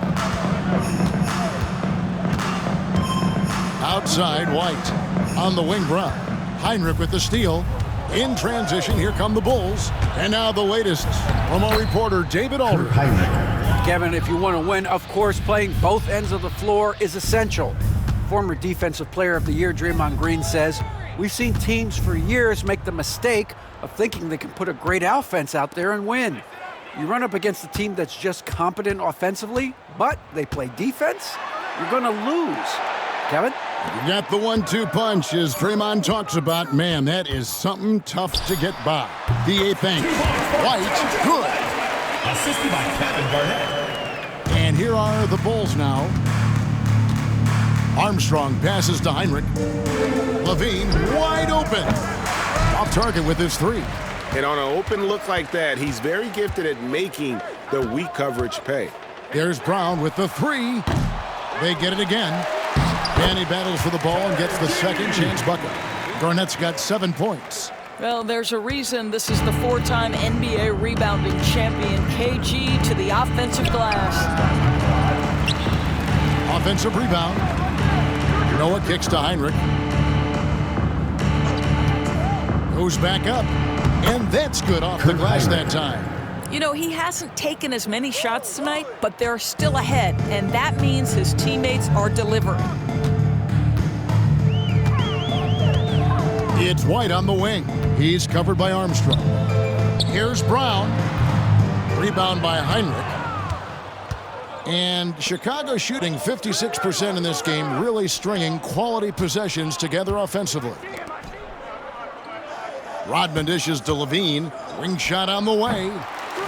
Outside, White. On the wing, Brown. Heinrich with the steal. In transition, here come the Bulls. And now the latest from our reporter, David Alder.
Kevin, if you want to win, of course, playing both ends of the floor is essential. Former Defensive Player of the Year Draymond Green says, we've seen teams for years make the mistake of thinking they can put a great offense out there and win. You run up against a team that's just competent offensively, but they play defense, you're going to lose. Kevin?
You got the 1-2 punch, as Draymond talks about. Man, that is something tough to get by. The 8th angle. White, good.
Assisted by Kevin Garnett.
And here are the Bulls now. Armstrong passes to Heinrich. Levine wide open. Off target with his 3.
And on an open look like that, he's very gifted at making the weak coverage pay.
There's Brown with the 3. They get it again. And he battles for the ball and gets the second chance bucket. Garnett's got 7 points.
Well, there's a reason this is the 4-time NBA rebounding champion, KG, to the offensive glass.
Offensive rebound. Noah kicks to Heinrich. Goes back up. And that's good off the glass that time.
You know, he hasn't taken as many shots tonight, but they're still ahead, and that means his teammates are delivering.
It's White on the wing. He's covered by Armstrong. Here's Brown. Rebound by Heinrich. And Chicago shooting 56% in this game, really stringing quality possessions together offensively. Rodman dishes to Levine. Wing shot on the way.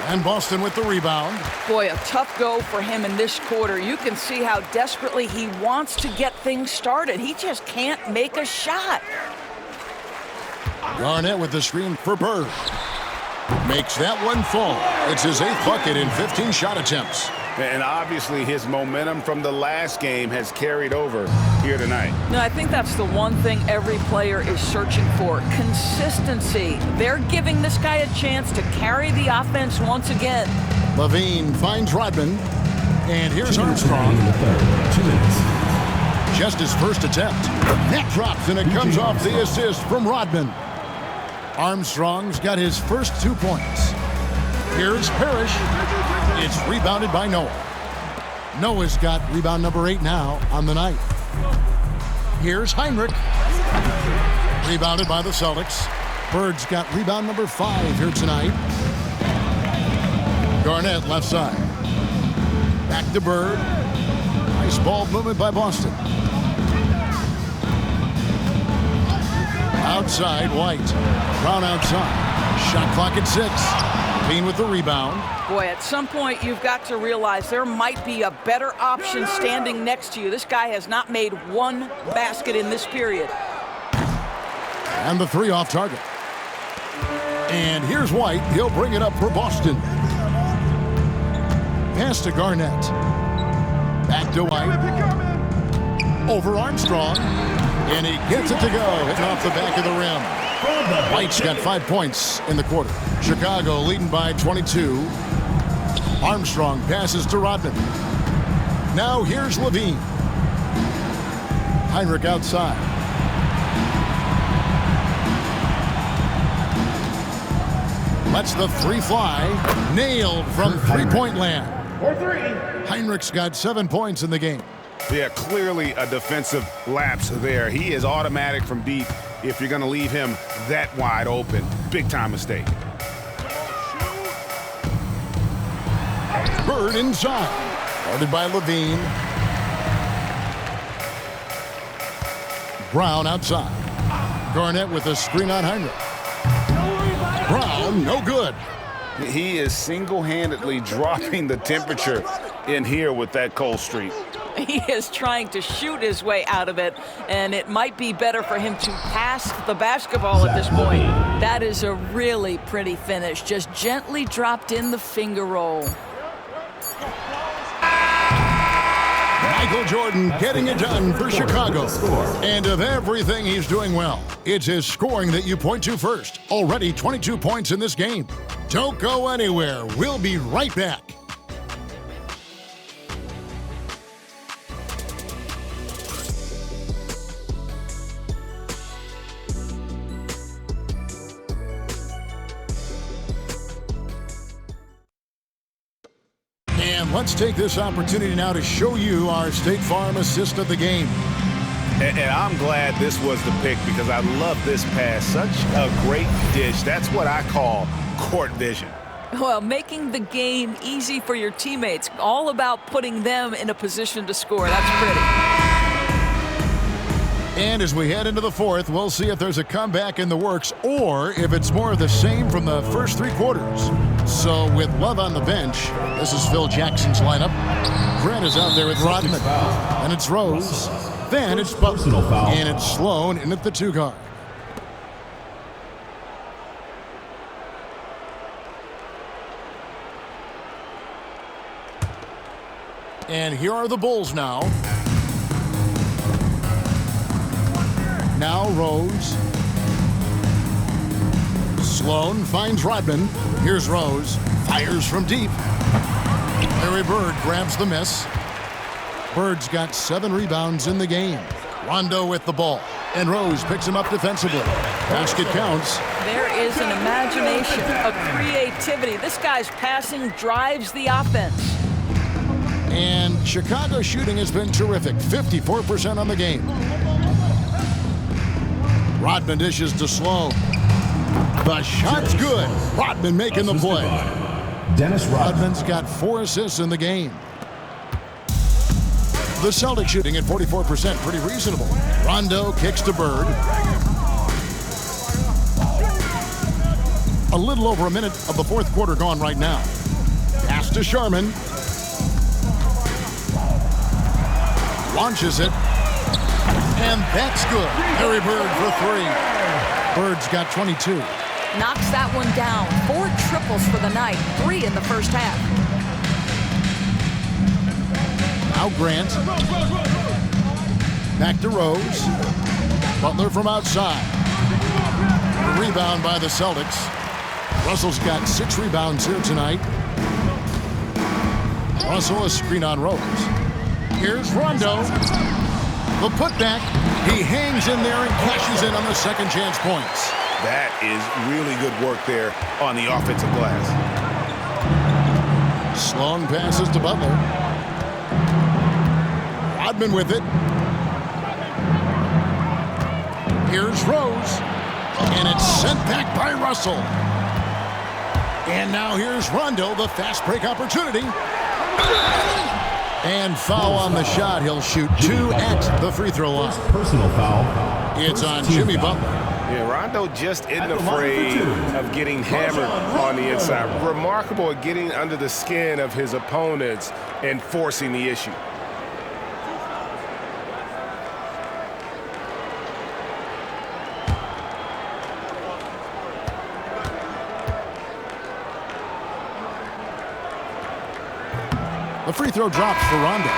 And Boston with the rebound.
Boy, a tough go for him in this quarter. You can see how desperately he wants to get things started. He just can't make a shot.
Garnett with the screen for Bird. Makes that one fall. It's his 8th bucket in 15 shot attempts.
And obviously his momentum from the last game has carried over here tonight.
No, I think that's the one thing every player is searching for. Consistency. They're giving this guy a chance to carry the offense once again.
Levine finds Rodman. And here's Armstrong. Just his first attempt. That drops, and it comes off the assist from Rodman. Armstrong's got his first 2 points. Here's Parrish. It's rebounded by Noah. Noah's got rebound number 8 now on the night. Here's Heinrich. Rebounded by the Celtics. Bird's got rebound number 5 here tonight. Garnett left side. Back to Bird. Nice ball movement by Boston. Outside, White. Brown outside. Shot clock at 6. Levine with the rebound.
Boy, at some point you've got to realize there might be a better option standing next to you. This guy has not made one basket in this period.
And the 3 off target. And here's White. He'll bring it up for Boston. Pass to Garnett. Back to White. Over Armstrong. And he gets it to go. Hitting off the back of the rim. White's got 5 points in the quarter. Chicago leading by 22. Armstrong passes to Rodman. Now here's Levine. Heinrich outside. Lets the 3 fly. Nailed from three-point land. Heinrich's got 7 points in the game.
Yeah, clearly a defensive lapse there. He is automatic from deep if you're going to leave him that wide open. Big time mistake.
Bird inside. Guarded by Levine. Brown outside. Garnett with a screen on Heinrich. Brown, no good.
He is single-handedly dropping the temperature in here with that cold streak.
He is trying to shoot his way out of it, and it might be better for him to pass the basketball at this point. That is a really pretty finish. Just gently dropped in the finger roll.
Michael Jordan getting it done for Chicago. And of everything he's doing well, it's his scoring that you point to first. Already 22 points in this game. Don't go anywhere. We'll be right back. And let's take this opportunity now to show you our State Farm assist of the game.
And I'm glad this was the pick because I love this pass. Such a great dish. That's what I call court vision.
Well, making the game easy for your teammates. All about putting them in a position to score. That's pretty.
And as we head into the 4th, we'll see if there's a comeback in the works or if it's more of the same from the first 3 quarters. So with Love on the bench, this is Phil Jackson's lineup. Grant is out there with Rodman. And it's Rose. Then it's Butler. And it's Sloan in at the 2 guard. And here are the Bulls now. Now Rose. Sloan finds Rodman. Here's Rose. Fires from deep. Larry Bird grabs the miss. Bird's got 7 rebounds in the game. Rondo with the ball. And Rose picks him up defensively. Basket counts.
There is an imagination, a creativity. This guy's passing drives the offense.
And Chicago's shooting has been terrific. 54% on the game. Rodman dishes to Sloan. The shot's good. Rodman making the play.
Dennis
Rodman's got 4 assists in the game. The Celtics shooting at 44%, pretty reasonable. Rondo kicks to Bird. A little over a minute of the fourth quarter gone right now. Pass to Sharman. Launches it. And that's good. Larry Bird for 3. Bird's got 22.
Knocks that one down. 4 triples for the night. 3 in the first half.
Now Grant. Back to Rose. Butler from outside. Rebound by the Celtics. Russell's got 6 rebounds here tonight. Russell a screen on Rose. Here's Rondo. The putback. He hangs in there and cashes in on the second chance points.
That is really good work there on the offensive glass.
Sloan passes to Butler. Rodman with it. Here's Rose. And it's sent back by Russell. And now here's Rondo, the fast break opportunity. And foul on the shot. He'll shoot 2 at the free throw line.
personal foul.
It's on Jimmy Butler.
Yeah, Rondo just isn't afraid of getting hammered on the inside. Remarkable at getting under the skin of his opponents and forcing the issue.
The free throw drops for Rondo.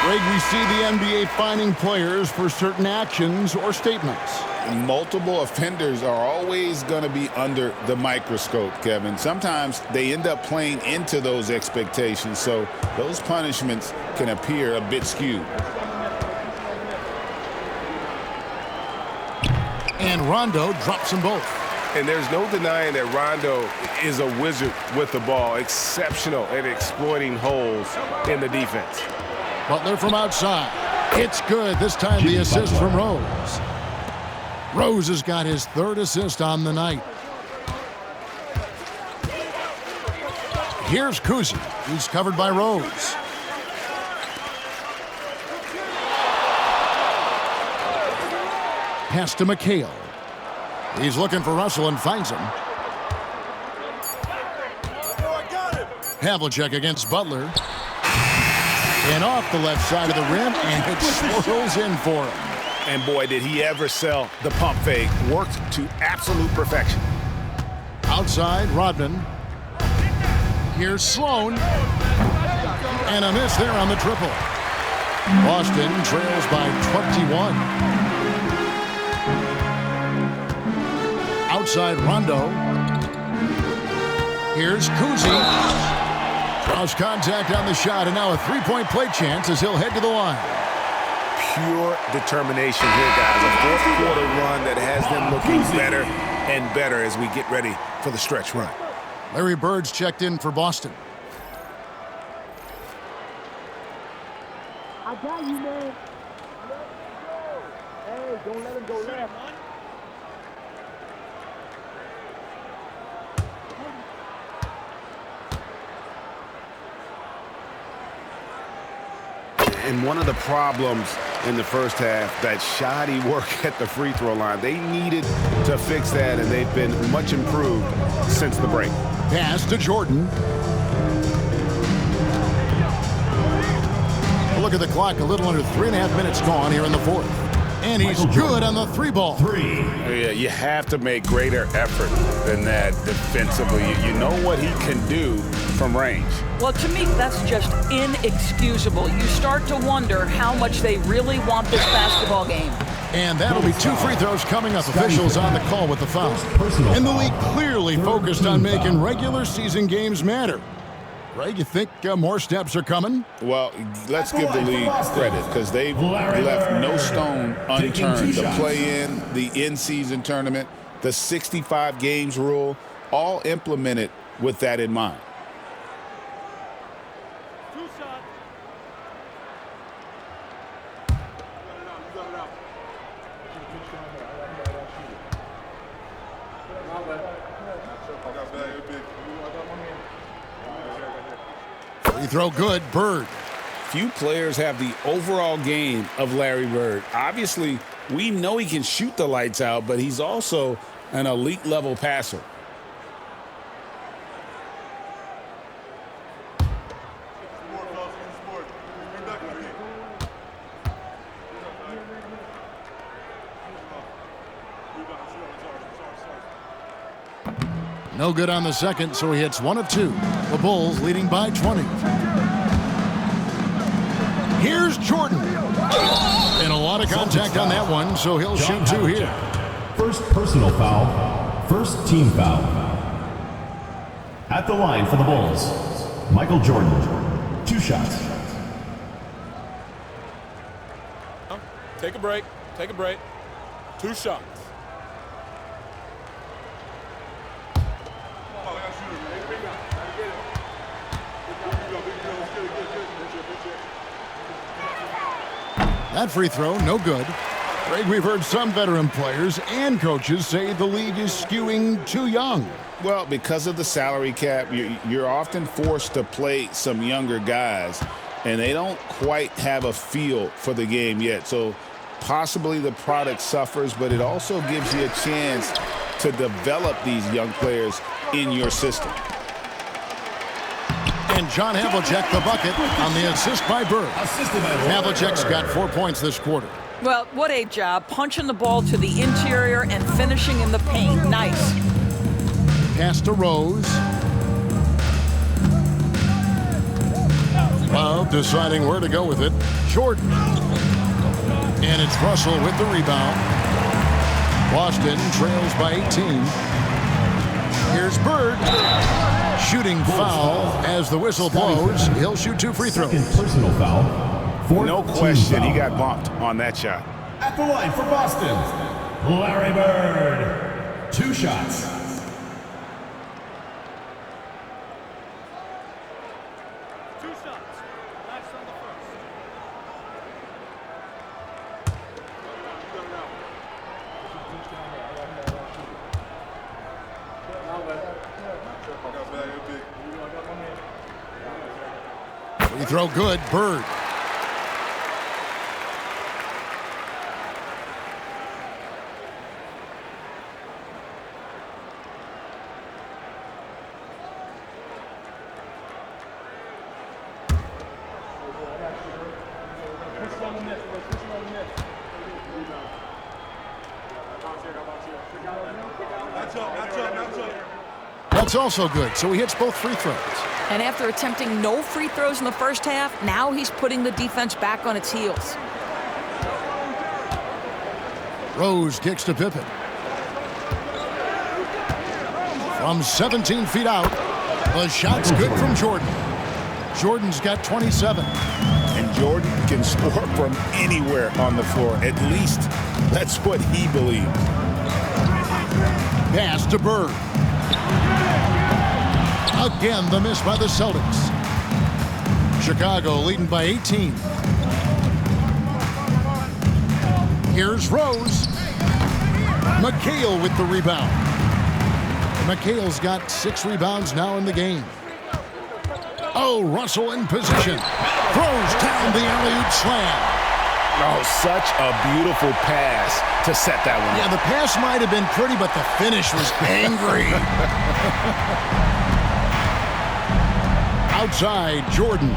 Greg, we see the NBA fining players for certain actions or statements.
Multiple offenders are always going to be under the microscope, Kevin. Sometimes they end up playing into those expectations, so those punishments can appear a bit skewed.
And Rondo drops them both.
And there's no denying that Rondo is a wizard with the ball, exceptional at exploiting holes in the defense.
Butler from outside. It's good. This time the assist from Rose. Rose has got his 3rd assist on the night. Here's Kuzi. He's covered by Rose. Pass to McHale. He's looking for Russell and finds him. Havlicek against Butler. And off the left side of the rim, and it swirls in for him.
And boy, did he ever sell the pump fake. Worked to absolute perfection.
Outside, Rodman. Here's Sloan. And a miss there on the triple. Boston trails by 21. Outside, Rondo. Here's Kuzi. Cross contact on the shot, and now a 3-point play chance as he'll head to the line.
Pure determination here, guys. A fourth quarter run that has them looking better and better as we get ready for the stretch run.
Larry Bird's checked in for Boston.
I got you, man. Hey, don't let him go left.
And one of the problems in the first half, that shoddy work at the free throw line. They needed to fix that, and they've been much improved since the break.
Pass to Jordan. Look at the clock, a little under 3.5 minutes gone here in the fourth. And he's good on the 3-ball.
Yeah, you have to make greater effort than that defensively. You know what he can do from range.
Well, to me, that's just inexcusable. You start to wonder how much they really want this basketball game.
And that'll be 2 free throws coming up. Officials on the call with the foul. And the league clearly focused on making regular season games matter. Greg, you think more steps are coming?
Well, let's give the league credit because they've left no stone unturned. The play-in, the in-season tournament, the 65 games rule, all implemented with that in mind.
Free throw good, Bird.
Few players have the overall game of Larry Bird. Obviously, we know he can shoot the lights out, but he's also an elite level passer.
No good on the second, so he hits 1 of 2. The Bulls leading by 20. Here's Jordan. And a lot of contact on that one, so he'll shoot 2 here.
First personal foul, first team foul. At the line for the Bulls, Michael Jordan. 2 shots.
Take a break. Take a break. 2 shots.
That free throw, no good. Greg, we've heard some veteran players and coaches say the league is skewing too young.
Well, because of the salary cap, you're often forced to play some younger guys, and they don't quite have a feel for the game yet. So possibly the product suffers, but it also gives you a chance to develop these young players in your system.
And John Havlicek the bucket on the assist by Bird. Havlicek's got 4 points this quarter.
Well, what a job. Punching the ball to the interior and finishing in the paint. Nice.
Pass to Rose. Love deciding where to go with it. Jordan. And it's Russell with the rebound. Boston trails by 18. Here's Bird. Shooting foul as the whistle blows. He'll shoot 2 free throws.
Second personal foul.
No question, he got bumped on that shot.
At the line for Boston, Larry Bird. 2 shots.
Free throw good, Bird. That's also good, so he hits both free throws.
And after attempting no free throws in the first half, now he's putting the defense back on its heels.
Rose kicks to Pippen. From 17 feet out, the shot's good from Jordan. Jordan's got 27.
And Jordan can score from anywhere on the floor. At least that's what he believes.
Pass to Bird. Again, the miss by the Celtics. Chicago leading by 18. Here's Rose. McHale with the rebound. McHale's got 6 rebounds now in the game. Oh, Russell in position. Throws down the alley-oop slam.
Oh, such a beautiful pass to set that one.
Yeah, the pass might have been pretty, but the finish was angry. Outside, Jordan.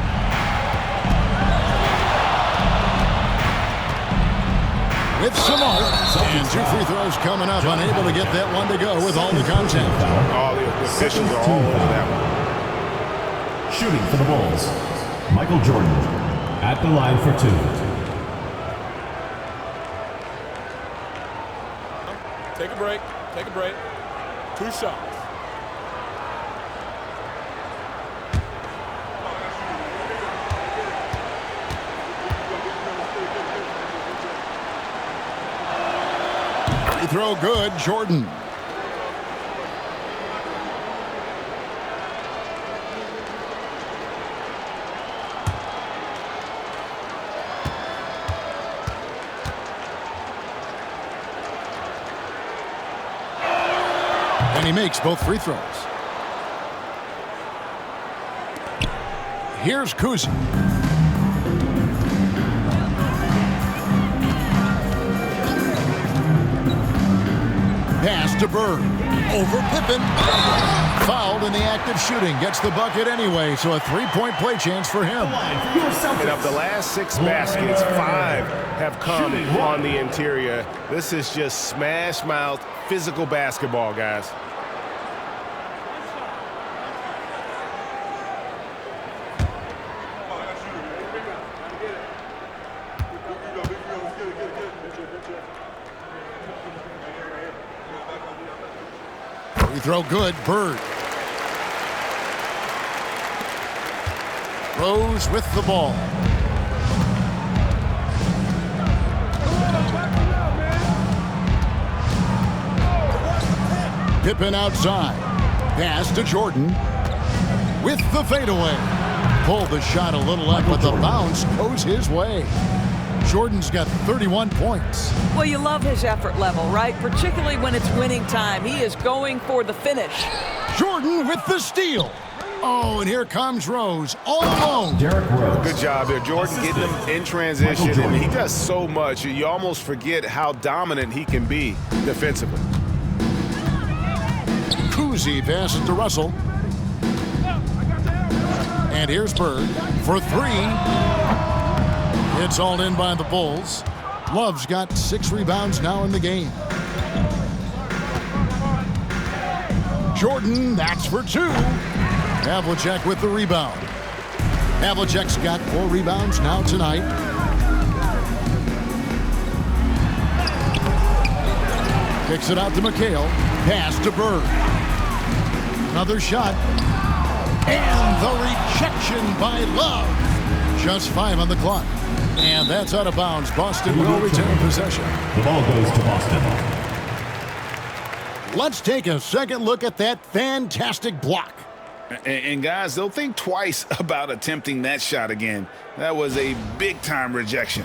With some art. And 2 free throws coming up. Unable to get that one to go with all the contact.
All the officials are all over that one.
Shooting for the Bulls, Michael Jordan. At the line for 2.
Take a break. Take a break. 2 shots.
Free throw good, Jordan. And he makes both free throws. Here's Kuzi. Pass to Bird. Over Pippen. Fouled in the act of shooting. Gets the bucket anyway, so a three-point play chance for him.
And of the last 6 baskets, 5 have come on the interior. This is just smash-mouth, physical basketball, guys.
Free throw good, Bird. Rose with the ball. Pippen outside. Pass to Jordan. With the fadeaway. Pulled the shot a little up, but the bounce goes his way. Jordan's got 31 points.
Well, you love his effort level, right? Particularly when it's winning time. He is going for the finish.
Jordan with the steal. Oh, and here comes Rose, all alone.
Derrick Rose.
Good job there, Jordan, getting him in transition. And he does so much, you almost forget how dominant he can be defensively.
Kuzi passes to Russell. And here's Bird for 3. It's all in by the Bulls. Love's got 6 rebounds now in the game. Jordan, that's for 2. Havlicek with the rebound. Havlicek's got 4 rebounds now tonight. Kicks it out to McHale. Pass to Bird. Another shot. And the rejection by Love. Just 5 on the clock. And that's out of bounds. Boston will retain possession.
The ball goes to Boston.
Let's take a second look at that fantastic block.
And guys, they'll think twice about attempting that shot again. That was a big-time rejection.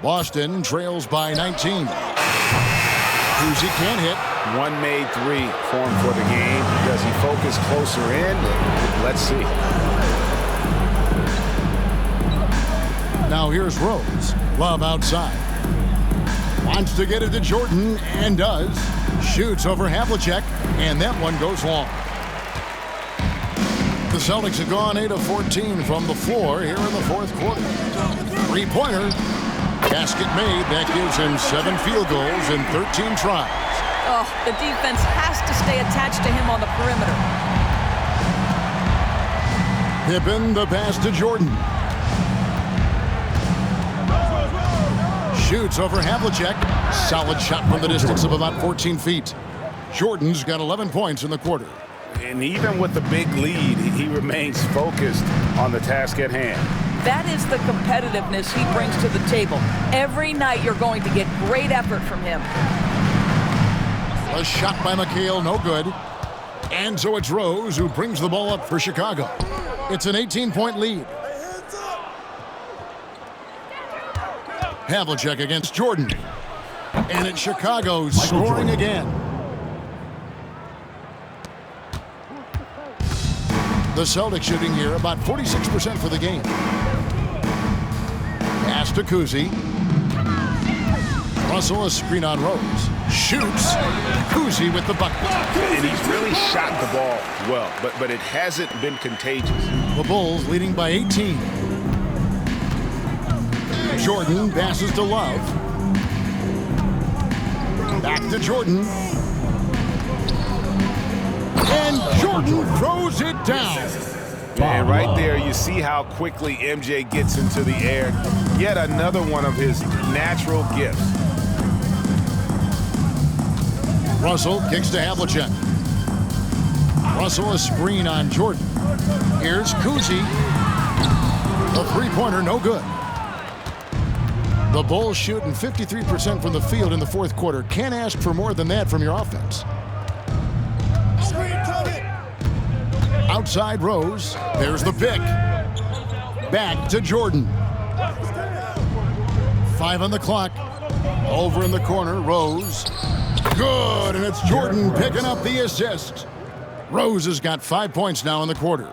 Boston trails by 19. Kuzi can't hit.
1 made 3 for him for the game. Does he focus closer in? Let's see.
Now here's Rose. Love outside. Wants to get it to Jordan, and does. Shoots over Havlicek, and that one goes long. The Celtics have gone 8 of 14 from the floor here in the 4th quarter. 3-pointer. Basket made. That gives him 7 field goals in 13 tries.
Oh, the defense has to stay attached to him on the perimeter.
Pippen, the pass to Jordan. Shoots over Havlicek. Solid shot from the distance of about 14 feet. Jordan's got 11 points in the quarter.
And even with the big lead, he remains focused on the task at hand.
That is the competitiveness he brings to the table. Every night you're going to get great effort from him.
A shot by McHale, no good. And so it's Rose who brings the ball up for Chicago. It's an 18-point lead. Havlicek against Jordan. And it's Chicago scoring again. The Celtics shooting here about 46% for the game. Pass to Kuzi. Russell, a screen on Rose. Shoots. Kuzi with the bucket.
And he's really shot the ball well, but it hasn't been contagious.
The Bulls leading by 18. Jordan passes to Love. Back to Jordan. And And Jordan throws it down.
And right there, you see how quickly MJ gets into the air. Yet another one of his natural gifts.
Russell kicks to Havlicek. Russell a screen on Jordan. Here's Kuzi. The three-pointer, no good. The Bulls shooting 53% from the field in the fourth quarter. Can't ask for more than that from your offense. Outside Rose. There's the pick. Back to Jordan. 5 on the clock. Over in the corner, Rose. Good, and it's Jordan picking up the assist. Rose has got 5 points now in the quarter.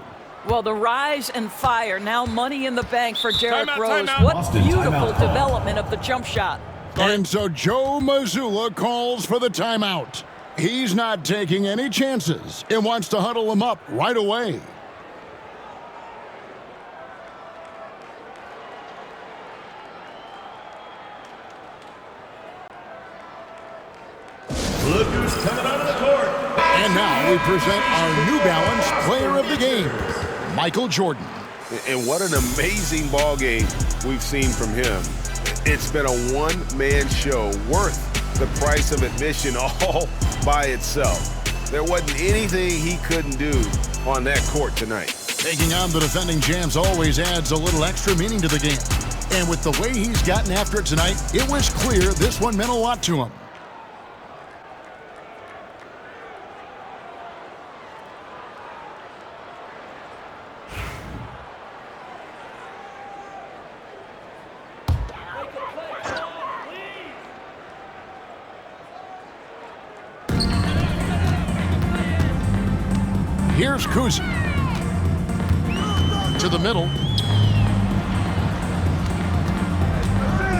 Well, the rise and fire, now money in the bank for Derrick Rose.
Timeout.
What beautiful development of the jump shot.
And so Joe Mazzulla calls for the timeout. He's not taking any chances and wants to huddle him up right away.
Look who's coming out of the court.
And now we present our New Balance Player of the Game, Michael Jordan.
And what an amazing ball game we've seen from him. It's been a one-man show worth the price of admission all by itself. There wasn't anything he couldn't do on that court tonight.
Taking on the defending champs always adds a little extra meaning to the game. And with the way he's gotten after it tonight, it was clear this one meant a lot to him. Here's Kuzi. To the middle.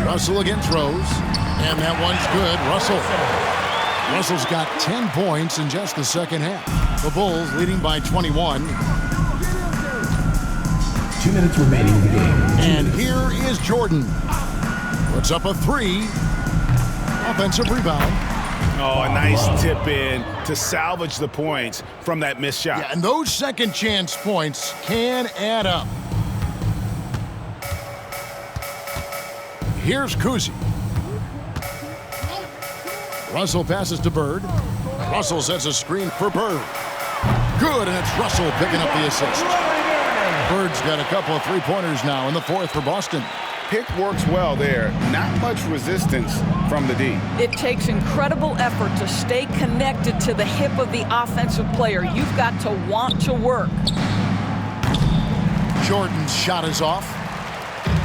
Russell against Rose. And that one's good. Russell's got 10 points in just the second half. The Bulls leading by 21.
2 minutes remaining in the game.
And here is Jordan. Puts up a 3. Offensive rebound.
Oh, a nice tip in to salvage the points from that missed shot.
Yeah, and those second chance points can add up. Here's Kuzi. Russell passes to Bird. Russell sets a screen for Bird. Good, and it's Russell picking up the assist. Bird's got a couple of three-pointers now in the fourth for Boston.
Pick works well there. Not much resistance from the D.
It takes incredible effort to stay connected to the hip of the offensive player. You've got to want to work.
Jordan's shot is off.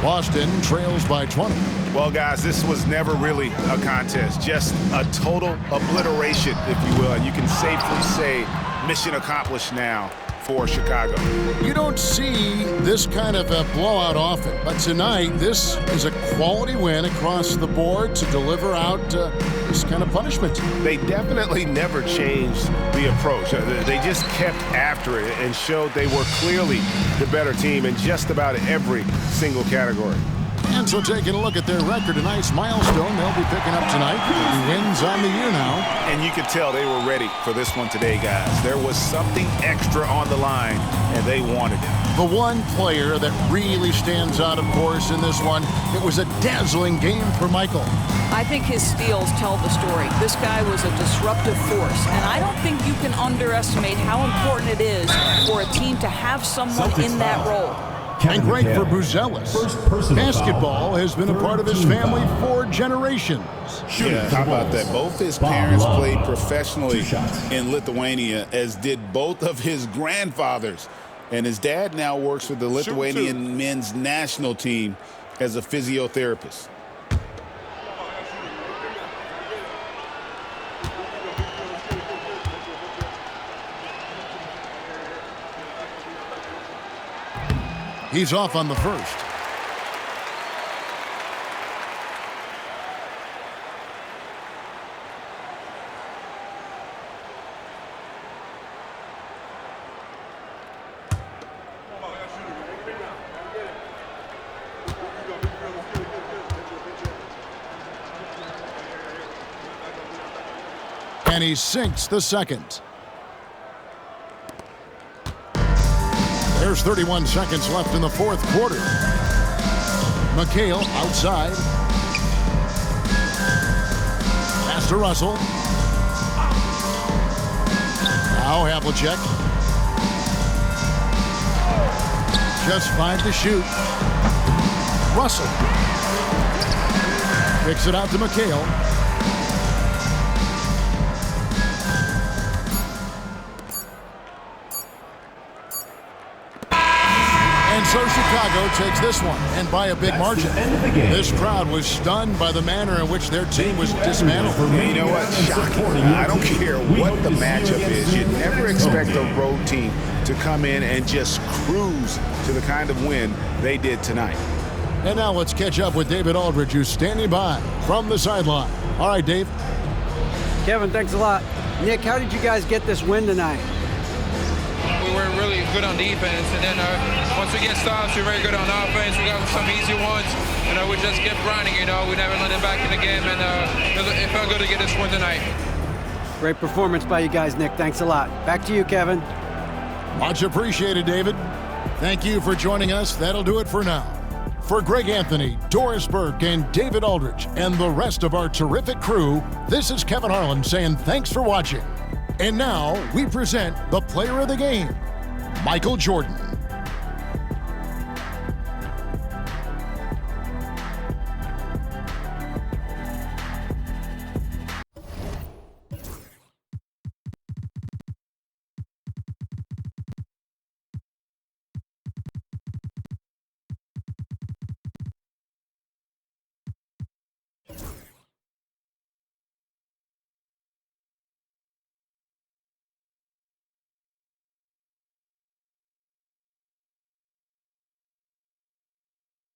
Boston trails by 20.
Well, guys, this was never really a contest. Just a total obliteration, if you will. And you can safely say mission accomplished now for Chicago.
You don't see this kind of a blowout often, but tonight this is a quality win across the board to deliver out this kind of punishment.
They definitely never changed the approach. They just kept after it and showed they were clearly the better team in just about every single category.
And so taking a look at their record, a nice milestone they'll be picking up tonight. Wins on the year now.
And you could tell they were ready for this one today, guys. There was something extra on the line, and they wanted it.
The one player that really stands out, of course, in this one, it was a dazzling game for Michael.
I think his steals tell the story. This guy was a disruptive force, and I don't think you can underestimate how important it is for a team to have someone in that role.
And great for Buzelis. Basketball has been a part of his family for generations.
Yeah, how about that? Both his parents played professionally in Lithuania, as did both of his grandfathers. And his dad now works with the Lithuanian men's national team as a physiotherapist.
He's off on the first. And he sinks the second. There's 31 seconds left in the fourth quarter. McHale outside. Pass to Russell. Now Havlicek. Just 5 to shoot. Russell. Kicks it out to McHale. And so Chicago takes this one, and by a big margin. This crowd was stunned by the manner in which their team was dismantled.
You know what? Shocking. I don't care what the matchup is. You never expect a road team to come in and just cruise to the kind of win they did tonight.
And now let's catch up with David Aldridge, who's standing by from the sideline. All right, Dave.
Kevin, thanks a lot. Nick, how did you guys get this win tonight?
We were really good on defense, and then once we get stops, we're very good on offense. We got some easy ones, we just kept grinding, we never let it back in the game, and it felt good to get this win tonight.
Great performance by you guys, Nick. Thanks a lot. Back to you, Kevin.
Much appreciated, David. Thank you for joining us. That'll do it for now. For Greg Anthony, Doris Burke, and David Aldridge, and the rest of our terrific crew, this is Kevin Harlan saying thanks for watching. And now we present the player of the game, Michael Jordan.